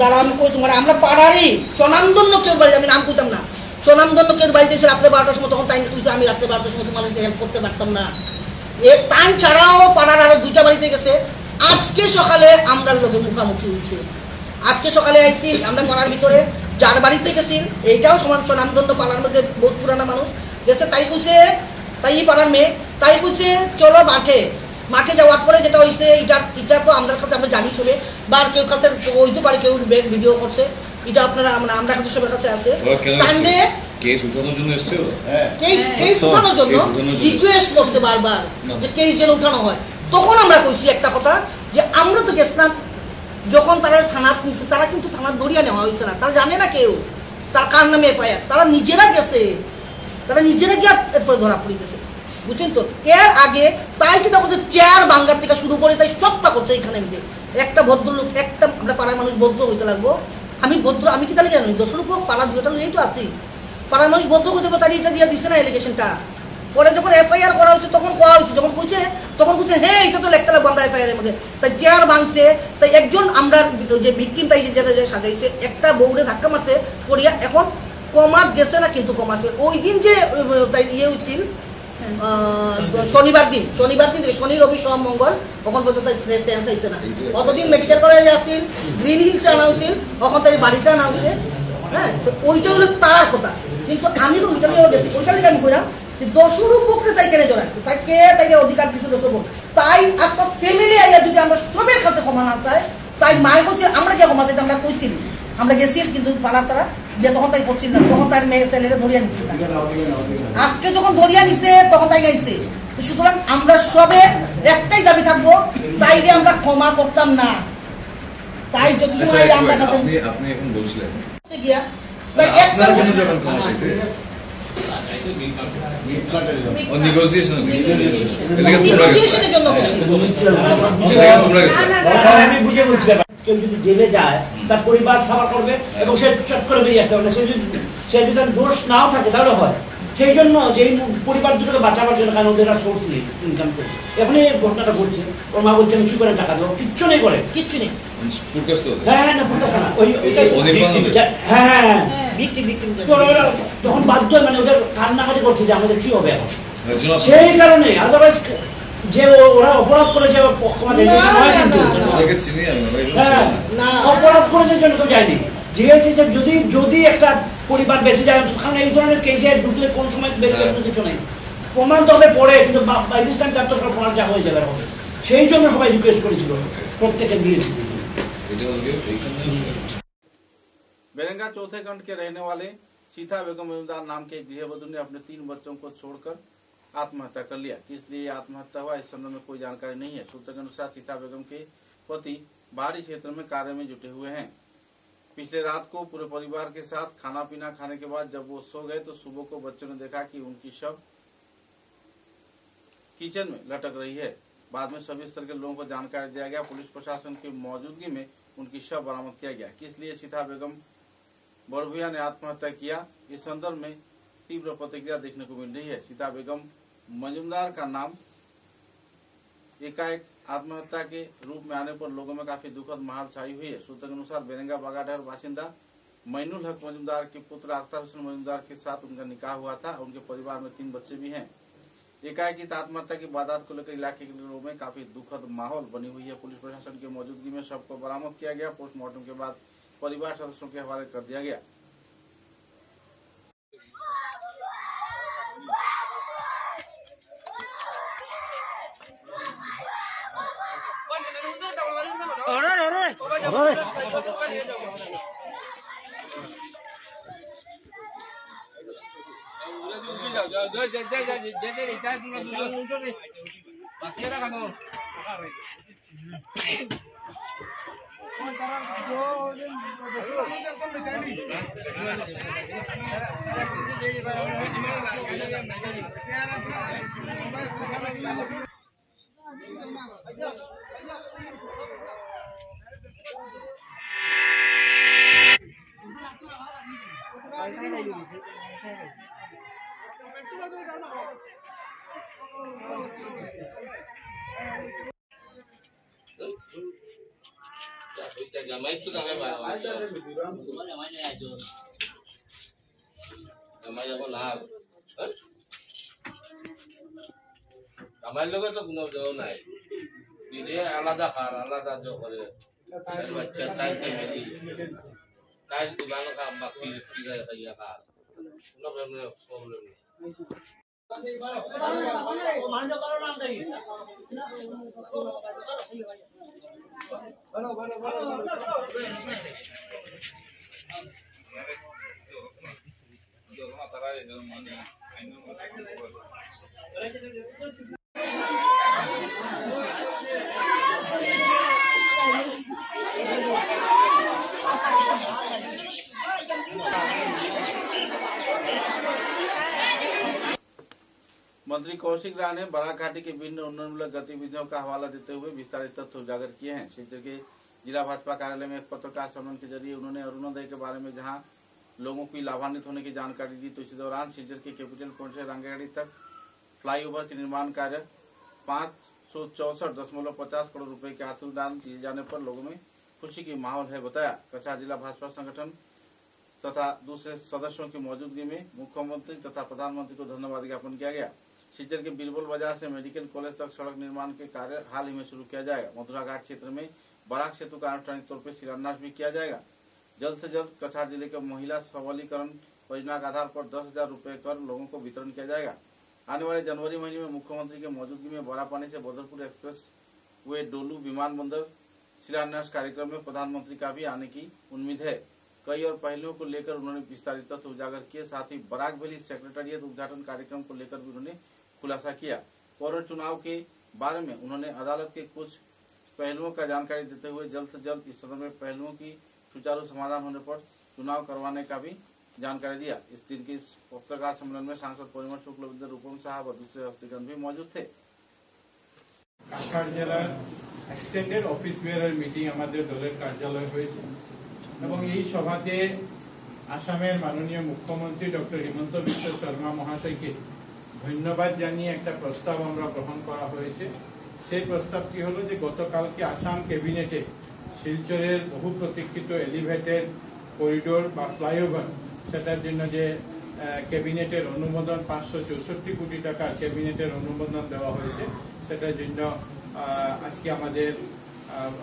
তারা আমি কই তোমার আমরা পাড়ারই স্বনামধন্য কেউ বাড়ি, আমি নাম কইতাম না, স্বনামধন্য কেউ বাড়িতে এসে রাত্রে 12টার সময়, তখন তাই কইছে আমি রাত্রে 12টার সময় তোমাদেরকে হেল্প করতে পারতাম না। এর টাইম ছাড়াও পাড়ার আরো 2টা বাড়িতে গেছে। আজকে সকালে আমরা লোকের মুখামুখি হয়েছে, আজকে সকালে আইছি আমরা পাড়ার ভিতরে যার বাড়িতে গেছি, এইটাও সমান স্বনামধন্য পাড়ার মধ্যে বহুত পুরানা মানুষ গেছে, তাই কইছে তাই পাড়ার মেয়ে তাই কইছে চলো মাঠে যাওয়ার পরে যেটা হয়েছে এটা তো আমাদের কাছে আমরা জানি শুনে বা কেউ কাছে হইতে পারে, কেউ ভিডিও করছে, এটা আপনারা আমরা কাছে সবার কাছে আছে, কাণ্ডে কেস উঠানোর জন্য এসেছিল, কেস উঠানোর জন্য রিকোয়েস্ট করছে বারবার যে কেস যেন উঠানো হয়। তখন আমরা কইছি একটা কথা যে আমরা তো গেছিলাম যখন তারা থানার নিচ্ছে, তারা কিন্তু থানার ধরিয়া নেওয়া হয়েছে না, তারা জানে না কেউ তার কার নামে এফআইআর, তারা নিজেরা গেছে, তারা নিজেরা গিয়ে এরপরে ধরা পড়ে গেছে, বুঝছেন তো। এর আগে তাই কিন্তু বলছে চেয়ার বাঙ্গার থেকে শুরু করে তাই সবটা করছে এখানে একটা ভদ্রলোক, একটা আমরা পাড়ার মানুষ ভদ্র হইতে লাগবো, আমি কি তাহলে জানি দশরূপক পাড়া দুটা লইয়াই তো আছি, পাড়ার মানুষ ভদ্র হইতে পারে, তাহলে এটা দিয়ে দিচ্ছে না এলিগেশনটা। পরে যখন এফআইআর করা হয়েছে তখন কোয়া হয়েছে, যখন কইছে তখন বলছে হ্যাঁ এটা তো লিখতে লাগবো আমরা এফআইআর এর মধ্যে, তাই চেয়ার ভাঙছে, তাই একজন আমরা যে ভিকটিম তাই যেটা সাজাইছে একটা বউরে ধাক্কা মারছে পড়িয়া, এখন কমাত গেছে না, কিন্তু কমাত ওই দিন যে তাই ইয়ে হয়েছিল শনিবার দিন শনি রবি সোম মঙ্গল তখন পর্যন্ত সেন্স আইছে না, অতদিন মেডিকেল কলেজে আসছিল, গ্রিন হিলসে আনা হয়েছিল, তখন তাই বাড়িতে আনা হয়েছে। হ্যাঁ, তো ওইটা হলো তার কথা, কিন্তু আমি তো ওইটা গেছি, ওইটা লিখে আমি কইলাম দশরূপকে তাই কেন জড়াই, তাই কে তাইকে অধিকার দিচ্ছে দশরূপ, তাই আজকে ফ্যামিলি আইয়া যদি আমরা সবের কাছে ক্ষমা না চাই, তাই মায় বলছিল আমরা কে ক্ষমা চাইতে আমরা কইছিল, আমরা গেছি কিন্তু পাড়ার তারা গিয়ে তখন তাই করছিল না, তখন তার মেয়ে ছেলেরা ধরিয়া নিচ্ছে, আজকে যখন ধরিয়া নিছে তখন তাই গাইছে। সুতরাং আমরা সবে একটাই দাবি থাকবো, তাইলে আমরা ক্ষমা করতাম না, তাই যত সময় আমরা আপনি এখন বলছিলেন গিয়া তাই একটা আমি বুঝে বলছিলাম কেউ যদি জেলে যায় তার পরিবার সাফার করবে এবং সে চট করে বেরিয়ে আসতে পারবে, সে সে যদি দোষ নাও থাকে তাহলে হয়। সেই জন্য যেই পরিবার দুটোকে বাঁচাবার জন্য, কারণ ওদের সোর্স নেই ইনকাম করছে, এখন এই ঘটনাটা ঘটছে। ওর মা বলছে আমি কি করে টাকা দেবো, কিচ্ছু নেই করে, কিচ্ছু নেই। হ্যাঁ না ফুটকাস্ত না, ওই হ্যাঁ তখন বাধ্য, মানে ওদের কান্নাকাটি করছে যে আমাদের কি হবে এখন, সেই কারণে। আদারওয়াইজ যে ওরা অপরাধ করেছে অপরাধ করেছে জন্য কেউ যায়নি। যে হচ্ছে যে যদি একটা পরিবার বেঁচে যায়, কারণ এই ধরনের কেসে ঢুকলে কোন সময় বেরোতে কিছু নেই, প্রমাণ তো হবে পরে, কিন্তু বাই দিস টাইম তার তো সব প্রমাণ যা হয়ে যাবে হবে। সেই জন্য সবাই রিকোয়েস্ট করেছিল, প্রত্যেকে দিয়েছিল। बेरंगा चौथे खंड के रहने वाले सीता बेगम मजूमदार नाम के गृहवधू ने अपने 3 बच्चों को छोड़कर आत्महत्या कर लिया। किस लिए आत्महत्या हुआ इस संबंध में कोई जानकारी नहीं है। सूत्रों के अनुसार सीता बेगम के पति बाहरी क्षेत्र में कार्य में जुटे हुए हैं। पिछले रात को पूरे परिवार के साथ खाना पीना खाने के बाद जब वो सो गए तो सुबह को बच्चों ने देखा कि उनकी शव किचन में लटक रही है। बाद में सभी स्तर के लोगों को जानकारी दिया गया। पुलिस प्रशासन की मौजूदगी में उनकी शव बरामद किया गया। किस लिए सीता बेगम बड़भुइया ने आत्महत्या किया, इस संदर्भ में तीव्र प्रतिक्रिया देखने को मिल रही है। सीता बेगम मजूमदार का नाम एकाएक आत्महत्या के रूप में आने पर लोगों में काफी दुखद माहौल छाई हुई है। सूत्रों के अनुसार बेरंगा बागाडहर बासिंदा मैनुल हक मजूमदार के पुत्र अख्तर हुसैन मजूमदार के साथ उनका निकाह हुआ था। उनके परिवार में 3 बच्चे भी हैं। एकाएक आत्महत्या की वारदात को लेकर इलाके के लोगों में काफी दुखद माहौल बनी हुई है। पुलिस प्रशासन की मौजूदगी में शव को बरामद किया गया। पोस्टमार्टम के बाद परिवार सदस्यों के हवाले कर दिया गया। আমার লোকে তো কোনো দেও নাই, নিজে আলাদা খার আলাদা জো করে বাচ্চা তাই ফ্যামিলি তাই দিবানো কাম বাকি ফিরে খাইয়া খার, কোনো প্রবলেম নেই। मंत्री कौशिक राय ने बराक घाटी के विभिन्न उन्नयनमूलक गतिविधियों का हवाला देते हुए विस्तारित तथ्य उजागर किए हैं। क्षेत्र के जिला भाजपा कार्यालय में एक पत्रकार सम्मेलन के जरिए उन्होंने अरुणोदय के बारे में जहां लोगों को लाभान्वित होने की जानकारी दी, तो इसी दौरान शिलचर के कैपिटल पॉइंट से रंगागढ़ी तक फ्लाईओवर के निर्माण कार्य 564.50 करोड़ रुपए के अनुदान दिए जाने पर लोगों में खुशी की माहौल है बताया। कछार जिला भाजपा संगठन तथा दूसरे सदस्यों की मौजूदगी में मुख्यमंत्री तथा प्रधानमंत्री को धन्यवाद ज्ञापन किया गया। शिलचर के बीरबल बाजार से मेडिकल कॉलेज तक सड़क निर्माण के कार्य हाल ही में शुरू किया जाएगा। मथुरा घाट क्षेत्र में बराक सेतु का अनुष्ठानिक तौर पर शिलान्यास भी किया जाएगा। जल्द से जल्द कछार जिले के महिला सबलीकरण परियोजना के आधार पर 10,000 रुपए कर लोगों को वितरण किया जाएगा। आने वाले जनवरी महीने में मुख्यमंत्री की मौजूदगी में बरापानी से बदरपुर एक्सप्रेस वे डोलू विमानबंदर शिलान्यास कार्यक्रम में प्रधानमंत्री का भी आने की उम्मीद है। कई और पहलुओं को लेकर उन्होंने विस्तारित तथ्य उजागर किए। साथ ही बराक वैली सेक्रेटेरिएट उद्घाटन कार्यक्रम को लेकर भी उन्होंने खुलासा किया। पौर चुनाव के बारे में उन्होंने अदालत के कुछ पहलुओं का जानकारी देते हुए जल्द से जल्द इस सदन में पहलुओं की सुचारू समाधान होने पर चुनाव करवाने का भी जानकारी दिया। इस दिन के इस पत्रकार सम्मेलन में सांसद परिमल शुक्ल, विद्या रूपम साहब और दूसरे हस्तीगण भी मौजूद थे। কাছাড় জেলার এক্সটেন্ডেড অফিস বেয়ারের মিটিং আমাদের দলের কার্যালয় হয়েছে এবং এই সভাতে আসামের মাননীয় মুখ্যমন্ত্রী ডক্টর হিমন্ত বিশ্ব শর্মা মহাশয়কে ধন্যবাদ জানিয়ে একটা প্রস্তাব আমরা গ্রহণ করা হয়েছে। সেই প্রস্তাবটি হলো যে গতকালকে আসাম ক্যাবিনেটে শিলচরের বহু প্রতীক্ষিত এলিভেটেড করিডোর বা ফ্লাইওভার সেটার জন্য যে ক্যাবিনেটের অনুমোদন 564 কোটি টাকা ক্যাবিনেটের অনুমোদন দেওয়া হয়েছে, সেটার জন্য আজকে আমাদের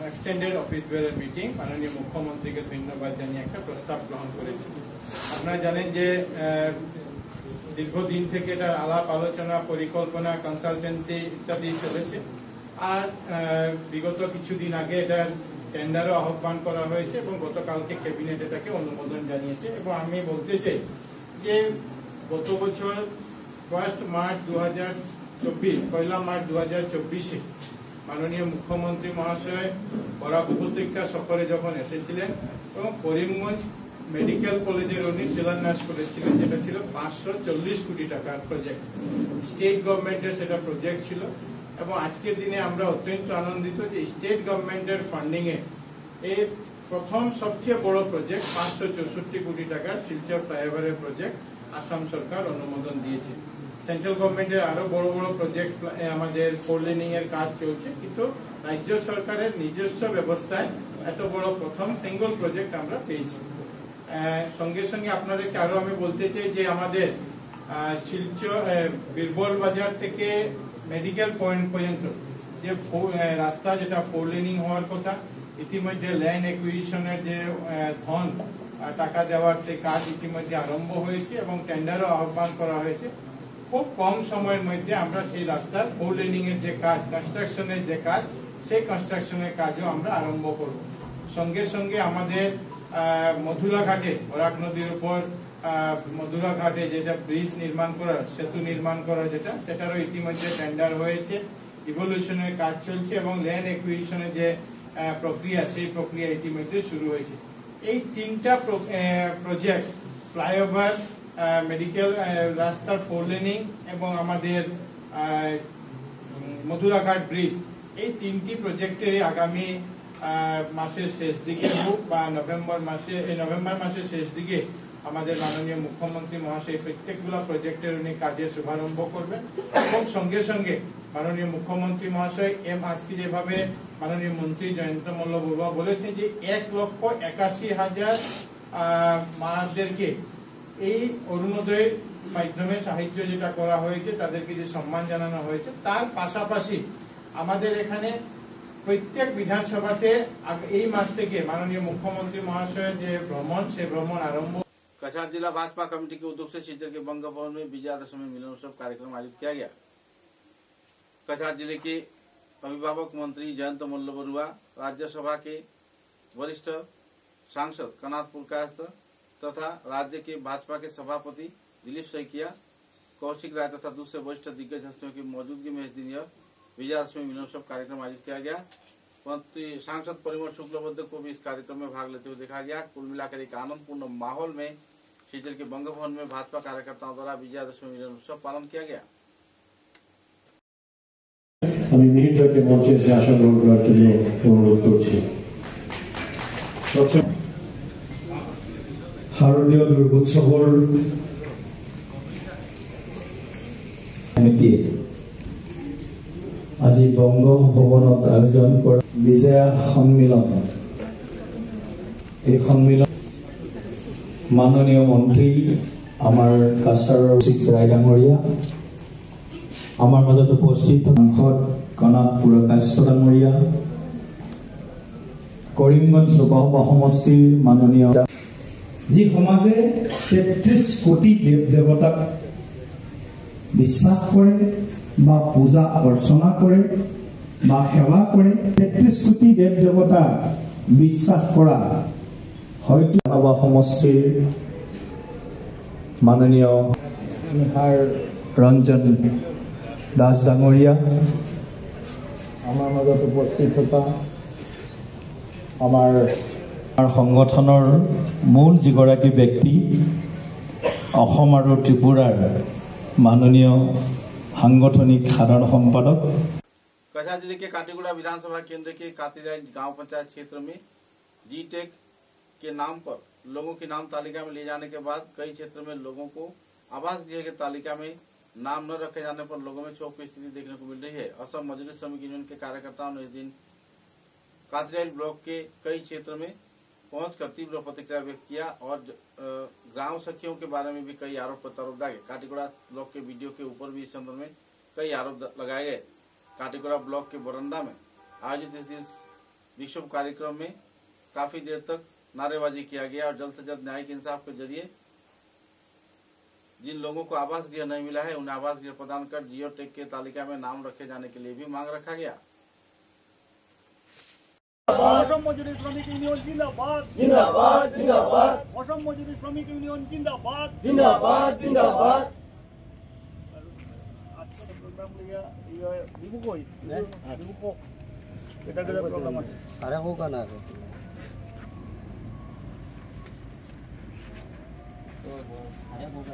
এক্সটেন্ডেড অফিস বেয়ারের মিটিং মাননীয় মুখ্যমন্ত্রীকে ধন্যবাদ জানিয়ে একটা প্রস্তাব গ্রহণ করেছে। আপনারা জানেন যে দীর্ঘদিন থেকে এটা আলাপ আলোচনা, পরিকল্পনা, কনসালটেন্সি ইত্যাদি চলেছে। আর বিগত কিছুদিন আগে এটা টেন্ডারও আহ্বান করা হয়েছে এবং গতকালকে ক্যাবিনেট এটাকে অনুমোদন জানিয়েছে। এবং আমি বলতে চাই যে গত বছর 1 মার্চ 2024 পয়লা মার্চ 2024 মাননীয় মুখ্যমন্ত্রী মহাশয় বরাক উপত্যকা সফরে যখন এসেছিলেন এবং করিমগঞ্জ মেডিকেল কলেজের উনি শিলান্যাস করেছিলেন, যেটা ছিল 540 কোটি টাকার প্রজেক্ট। স্টেট গভর্নমেন্টের সেটা প্রজেক্ট ছিল এবং আজকের দিনে আমরা অত্যন্ত আনন্দিত যে স্টেট গভর্নমেন্টের ফান্ডিং এ এই প্রথম সবচেয়ে বড় প্রজেক্ট 564 কোটি টাকার শিলচর ফ্লাইওভারের প্রজেক্ট আসাম সরকার অনুমোদন দিয়েছে। সেন্ট্রাল গভর্নমেন্টের আরো বড় বড় প্রজেক্ট আমাদের ফোর লেনিং এর কাজ চলছে, কিন্তু রাজ্য সরকারের নিজস্ব ব্যবস্থায় এত বড় প্রথম সিঙ্গল প্রজেক্ট আমরা পেয়েছি। সঙ্গে সঙ্গে আপনাদেরকে আরো আমি বলতে চাই যে আমাদের শিলচর বীরবল বাজার থেকে মেডিকেল পয়েন্ট পর্যন্ত যে রাস্তা যেটা ফোর লেনিং হওয়ার কথা, ইতিমধ্যে ল্যান্ড অ্যাকুইজিশনের যে ধন টাকা দেওয়ার সেই কাজ ইতিমধ্যে আরম্ভ হয়েছে এবং টেন্ডারও আহ্বান করা হয়েছে। খুব কম সময়ের মধ্যে আমরা সেই রাস্তার ফোর লেনিং এর যে কাজ, কনস্ট্রাকশনের যে কাজ, সেই কনস্ট্রাকশনের কাজও আমরা আরম্ভ করব। সঙ্গে সঙ্গে আমাদের মধুরা ঘাটে, বরাক নদীর উপর মধুরা ঘাটে যেটা ব্রিজ নির্মাণ করা, সেতু নির্মাণ করা যেটা, সেটারও ইতিমধ্যে টেন্ডার হয়েছে, ইভলিউশনের কাজ চলছে এবং ল্যান্ড অ্যাকুইজিশনের যে প্রক্রিয়া, সেই প্রক্রিয়া ইতিমধ্যে শুরু হয়েছে। এই তিনটা প্রজেক্ট ফ্লাইওভার, মেডিকেল রাস্তার ফোর লেনিং এবং আমাদের মধুরাঘাট ব্রিজ, এই তিনটি প্রজেক্টের আগামী মাসের শেষ দিকে হোক বা নভেম্বর মাসের শেষ দিকে আমাদের মাননীয় মুখ্যমন্ত্রী মহাশয় প্রত্যেকগুলো প্রজেক্টের উনি কাজের শুভারম্ভ করবেন এবং সঙ্গে সঙ্গে মাননীয় মুখ্যমন্ত্রী মহাশয় আজকে যেভাবে মাননীয় মন্ত্রী জয়ন্ত মল্ল বড়ুয়া বলেছেন যে 1,81,000 মাদেরকে এই অরুণোদয়ের মাধ্যমে সাহায্য যেটা করা হয়েছে, তাদেরকে যে সম্মান জানানো হয়েছে, তার পাশাপাশি আমাদের এখানে প্রত্যেক বিধানসভাতে এই মাস থেকে মাননীয় মুখ্যমন্ত্রী মহাশয়ের যে ভ্রমণ, সেই ভ্রমণ আরম্ভ। कछार जिला भाजपा कमेटी के उद्योग से शिलचर के बंग भवन में विजयादशमी मिलन उत्सव कार्यक्रम आयोजित किया गया। कछार जिले के अभिभावक मंत्री जयंत मल्ल बरुआ, राज्यसभा के वरिष्ठ सांसद कनाथ पुरकायस्थ तथा राज्य के भाजपा के सभापति दिलीप सैकिया, कौशिक राय तथा दूसरे वरिष्ठ दिग्गज हस्तियों की मौजूदगी में इस दिन यह विजयादशमी मिलन उत्सव कार्यक्रम आयोजित किया गया। मंत्री सांसद परिमल शुक्लबद्ध को भी इस कार्यक्रम में भाग लेते हुए देखा गया। कुल मिलाकर एक आनंदपूर्ण माहौल में शिलचर के बंग भवन में भाजपा कार्यकर्ताओं द्वारा विजयादशमी मिलन उत्सव पालन किया गया। আমি মিনিটকে মঞ্চে এসে আসন গ্রহণ করার জন্য অনুরোধ করছি। শারদীয় দুর্গোৎসৱৰ সমিতিয়ে আজি বংগ ভৱনত আয়োজন কৰা বিজয়া সন্মিলন, এই সন্মিলন মাননীয় মন্ত্ৰী আমাৰ কাছাৰৰ ৰায় ডাঙৰীয়া, আমাৰ মাজত উপস্থিত সাংসদ কনাথ পুৰকায়স্থ ডাঙৰীয়া, কৰিমগঞ্জ লোকসভা সমষ্টিৰ মাননীয়, যি সমাজে 33 কোটি দেৱ দেৱতাক বিশ্বাস কৰে বা পূজা অৰ্চনা কৰে বা সেৱা কৰে, 33 কোটি দেৱ দেৱতা বিশ্বাস কৰা হয়তো লোকসভা সমষ্টিৰ মাননীয় নিহাৰ ৰঞ্জন দাস ডাঙৰীয়া, আমাৰ মাজত উপস্থিত থকা আমাৰ সংগঠনৰ মূল যিগৰাকী ব্যক্তি, অসম আৰু ত্ৰিপুৰাৰ মাননীয় সাংগঠনিক সাধাरण संपादक। कछार जिले के काटीगुड़ा विधानसभा केंद्र के कातीराज गांव पंचायत क्षेत्र में जी टेक के नाम पर लोगों की नाम तालिका में ले जाने के बाद कई क्षेत्र में लोगों को आवास गृह की तालिका में नाम न रखे जाने पर लोगों में क्षोभ की स्थिति देखने को मिल रही है। असम मजदूर श्रमिक यूनियन के कार्यकर्ताओं ने इस दिन कातरियाल ब्लॉक के कई क्षेत्र में पहुंचकर तीव्र प्रतिक्रिया व्यक्त किया और ग्राम सखियों के बारे में भी कई आरोप प्रत्यारोप दागे। काटीगुड़ा ब्लॉक के वीडियो के ऊपर भी इस संदर्भ में कई आरोप लगाए गए। काटीगुड़ा ब्लॉक के बरंडा में आयोजित इस विक्षोभ कार्यक्रम में काफी देर तक नारेबाजी किया गया और जल्द से जल्द न्यायिक इंसाफ के जरिए जिन लोगों को आवास गृह नहीं मिला है उन्हें आवास गृह प्रदान कर जियो टेक के तालिका में नाम रखे जाने के लिए भी मांग रखा गया। असम मजदूर श्रमिक यूनियन जिंदाबाद जिंदाबाद जिंदाबाद। असम मजदूर श्रमिक यूनियन जिंदाबाद जिंदाबाद जिंदाबाद। আজকে প্রোগ্রাম লিয়া বিবু কই বিবু কো এটা গেলে প্রোগ্রাম আছে সারা হোক না তো সারা হোক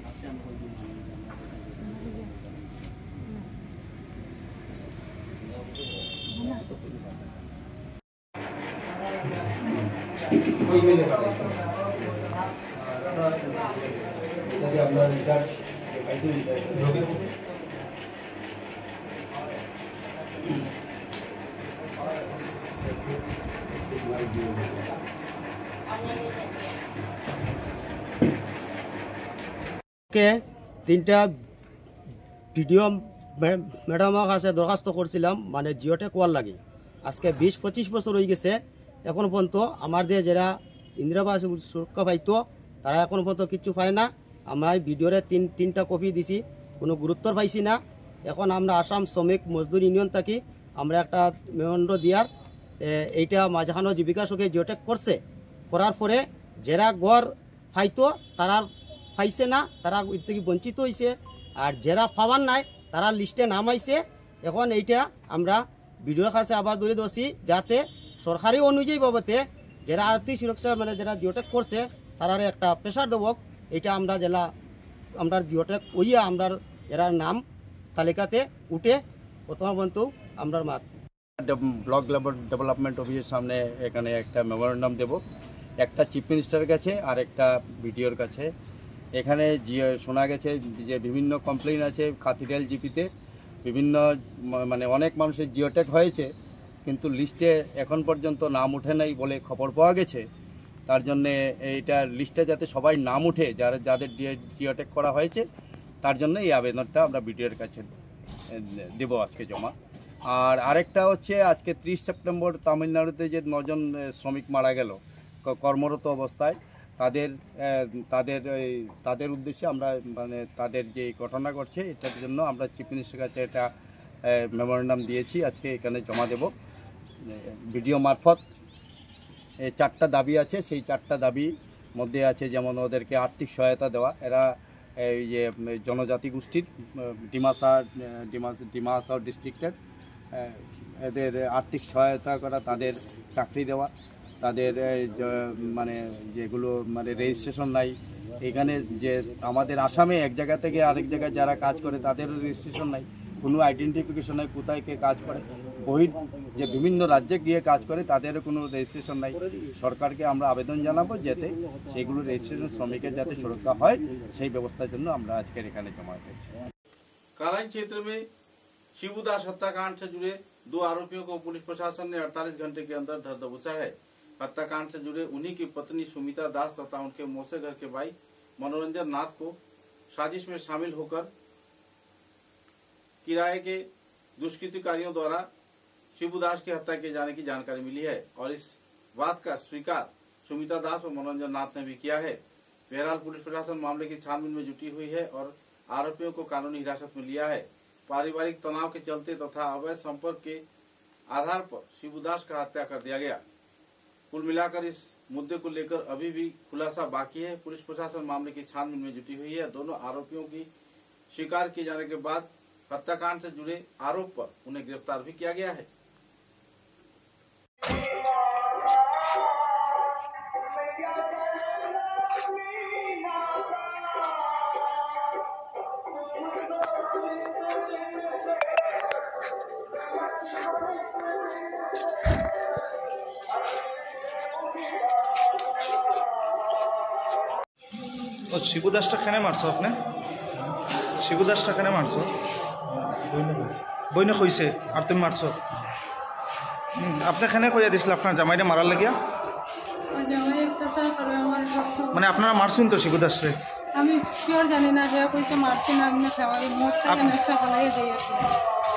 আচ্ছা আমি কই দিই कोई भी नहीं पाएगा यदि अपना रिकॉर्ड ऐसे लोगे के तीनटा ভিডিও ম্যাডামের কাছে দরখাস্ত করছিলাম মানে জিওটেক ওয়াল লাগে আজকে 20-25 বছর হয়ে গেছে এখন পর্যন্ত আমার দিয়ে যারা ইন্দিরাবাস সুরক্ষা পাইতো তারা এখন পর্যন্ত কিছু পায় না। আমরা ভিডিওরে তিনটা কপি দিছি কোনো গুরুত্ব পাইছি না। এখন আমরা আসাম শ্রমিক মজদুর ইউনিয়ন থাকি আমরা একটা মেমোরেন্ডাম দিয়ার এইটা মাঝখানো জীবিকা সুখে জিওটেক করছে করার পরে যারা গড় পাইতো তারা পাইছে না তারা এর থেকে বঞ্চিত হয়েছে আর যারা পাওয়ার নাই তারা লিস্টে নাম আইছে। এখন এইটা আমরা ভিডিওর কাছে আবার ধরে দিচ্ছি যাতে সরকারি অনুযায়ী বাবদে যারা আর্থিক সুরক্ষা মানে যারা জিওটেক করছে তারা একটা প্রেশার দেব। এটা আমরা জেলা আমরা জিওটেক ওইয়া আমরা এরা নাম তালিকাতে উঠে প্রথম পর্যন্ত আমরা মাত ব্লক লেভেল ডেভেলপমেন্ট অফিসের সামনে এখানে একটা মেমোরেন্ডাম দেব, একটা চিফ মিনিস্টারের কাছে আর একটা ভিডিওর কাছে। এখানে শোনা গেছে যে বিভিন্ন কমপ্লেইন আছে কাতিরিয়াল জিপিতে বিভিন্ন মানে অনেক মানুষের জিওটেক হয়েছে কিন্তু লিস্টে এখন পর্যন্ত নাম উঠে নাই বলে খবর পাওয়া গেছে। তার জন্যে এইটা লিস্টে যাতে সবাই নাম উঠে যাদের জিওটেক করা হয়েছে তার জন্য এই আবেদনটা আমরা বিডিওর কাছে দেব আজকে জমা। আর আরেকটা হচ্ছে আজকে 30 সেপ্টেম্বর তামিলনাড়ুতে যে 9 জন শ্রমিক মারা গেল কর্মরত অবস্থায় তাদের উদ্দেশ্যে আমরা মানে তাদের যে ঘটনা ঘটছে এটার জন্য আমরা চিফ মিনিস্টারের কাছে এটা মেমোরেন্ডাম দিয়েছি আজকে এখানে জমা দেব ভিডিও মারফত। এই 4টা দাবি আছে, সেই 4টা দাবি মধ্যে আছে যেমন ওদেরকে আর্থিক সহায়তা দেওয়া, এরা এই যে জনজাতি গোষ্ঠীর ডিমাসা ডিস্ট্রিক্টের এদের আর্থিক সহায়তা করা, তাদের চাকরি দেওয়া, তাদের মানে যেগুলো মানে রেজিস্ট্রেশন নাই এখানে যে আমাদের আসামে এক জায়গা থেকে আরেক জায়গায় যারা কাজ করে তাদেরও রেজিস্ট্রেশন নাই, কোনো আইডেন্টিফিকেশন নাই কোথায় কে কাজ করে, বহির যে বিভিন্ন রাজ্যে গিয়ে কাজ করে তাদেরও কোনো রেজিস্ট্রেশন নাই। সরকারকে আমরা আবেদন জানাবো যাতে সেগুলো রেজিস্ট্রেশন শ্রমিকের যাতে সুরক্ষা হয় সেই ব্যবস্থার জন্য আমরা আজকের এখানে জমা দিয়েছি। कालाई क्षेत्र में शिबू दास हत्याकांड से जुड़े 2 आरोपियों को पुलिस प्रशासन ने 48 घंटे के अंदर धर दबोचा है। हत्याकांड से जुड़े उन्हीं की पत्नी सुमिता दास तथा उनके मौसे घर के भाई मनोरंजन नाथ को साजिश में शामिल होकर किराए के दुष्कृतिकारियों द्वारा शिबू दास की हत्या किए जाने की जानकारी मिली है और इस बात का स्वीकार सुमिता दास और मनोरंजन नाथ ने भी किया है। बहरहाल पुलिस प्रशासन मामले की छानबीन में जुटी हुई है और आरोपियों को कानूनी हिरासत में लिया है। पारिवारिक तनाव के चलते तथा अवैध संपर्क के आधार पर शिबू दास का हत्या कर दिया गया। कुल मिलाकर इस मुद्दे को लेकर अभी भी खुलासा बाकी है। पुलिस प्रशासन मामले की छानबीन में जुटी हुई है। दोनों आरोपियों की स्वीकार किए जाने के बाद हत्याकांड से जुड़े आरोप पर उन्हें गिरफ्तार भी किया गया है। শিবু দাসটা কেনে মারছো আপনি? শিবু দাসটা কেনে মারছো? বইনে কইছে আর তুমি মারছো? আপনি কেনে কইয়া দিছিল আপনার জামাইরে মারার লাগিয়া? মানে আপনারা মারছেন তো শিবু দাসরে? আমি শিওর জানি না যে কইছে মারছে না আমি খাওয়াই মোটটা নেশা ফলাইয়া দেই আছে।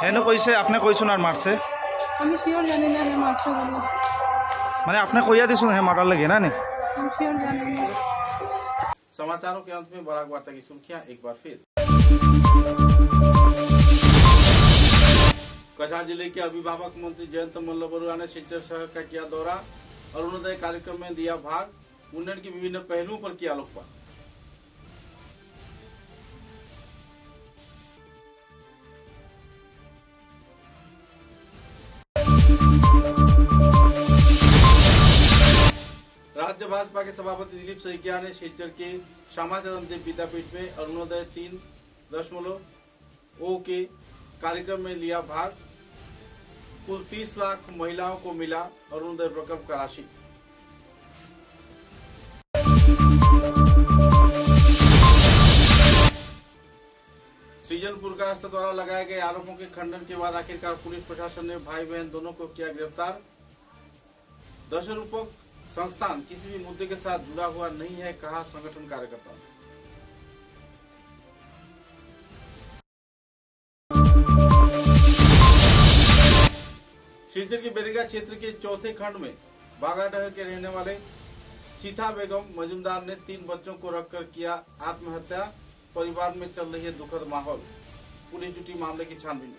হেন কইছে আপনি কইছুন আর মারছে? আমি শিওর জানি না যে মারছে বলে। মানে আপনি কইया दिसुन है मारल लगे ना नहीं? हम श्योर जाने में। समाचारों के अंत में बराक वार्ता की सुर्खियां एक बार फिर। कछार जिले के अभिभावक मंत्री जयंत मल्ल बरुआ ने सिलचर शहर का किया दौरा, अरुणोदय कार्यक्रम में दिया भाग, उन्नयन की विभिन्न पहलुओं पर किया आलोकपात। राज्य भाजपा के सभापति दिलीप सैकिया ने सिलचर के श्यामाचरण देव विद्यापीठ में अरुणोदय 3.0 के कार्यक्रम में लिया भाग। कुल 30 लाख महिलाओं को मिला अरुणोदय प्रकल्प का राशि। सृजनपुर कायस्थ द्वारा लगाए गए आरोपों के खंडन के बाद आखिरकार पुलिस प्रशासन ने भाई बहन दोनों को किया गिरफ्तार। दशरूपक संस्थान किसी भी मुद्दे के साथ जुड़ा हुआ नहीं है, कहा संगठन कार्यकर्ता। सिलचर के बेरेगा क्षेत्र के चौथे खंड में बागाडहर के रहने वाले सीता बेगम मजुमदार ने 3 बच्चों को रखकर किया आत्महत्या। परिवार में चल रही है दुखद माहौल, पुलिस जुटी मामले की छानबीन में।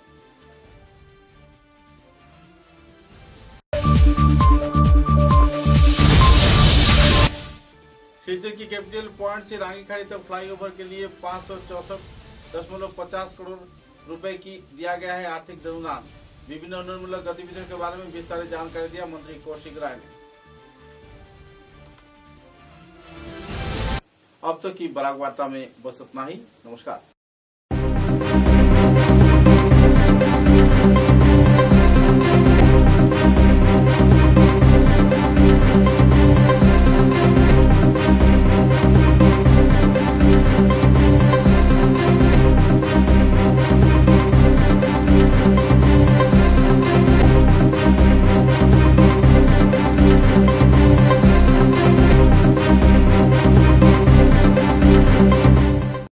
सिलचर की कैपिटल पॉइंट से रांगीखाड़ी तक फ्लाईओवर के लिए 564.50 करोड़ रुपए की दिया गया है आर्थिक अनुदान। विभिन्न उन्नयनमूलक गतिविधियों के बारे में विस्तारित जानकारी दिया मंत्री कौशिक राय ने। अब तक की बराक वार्ता में बस इतना ही। नमस्कार।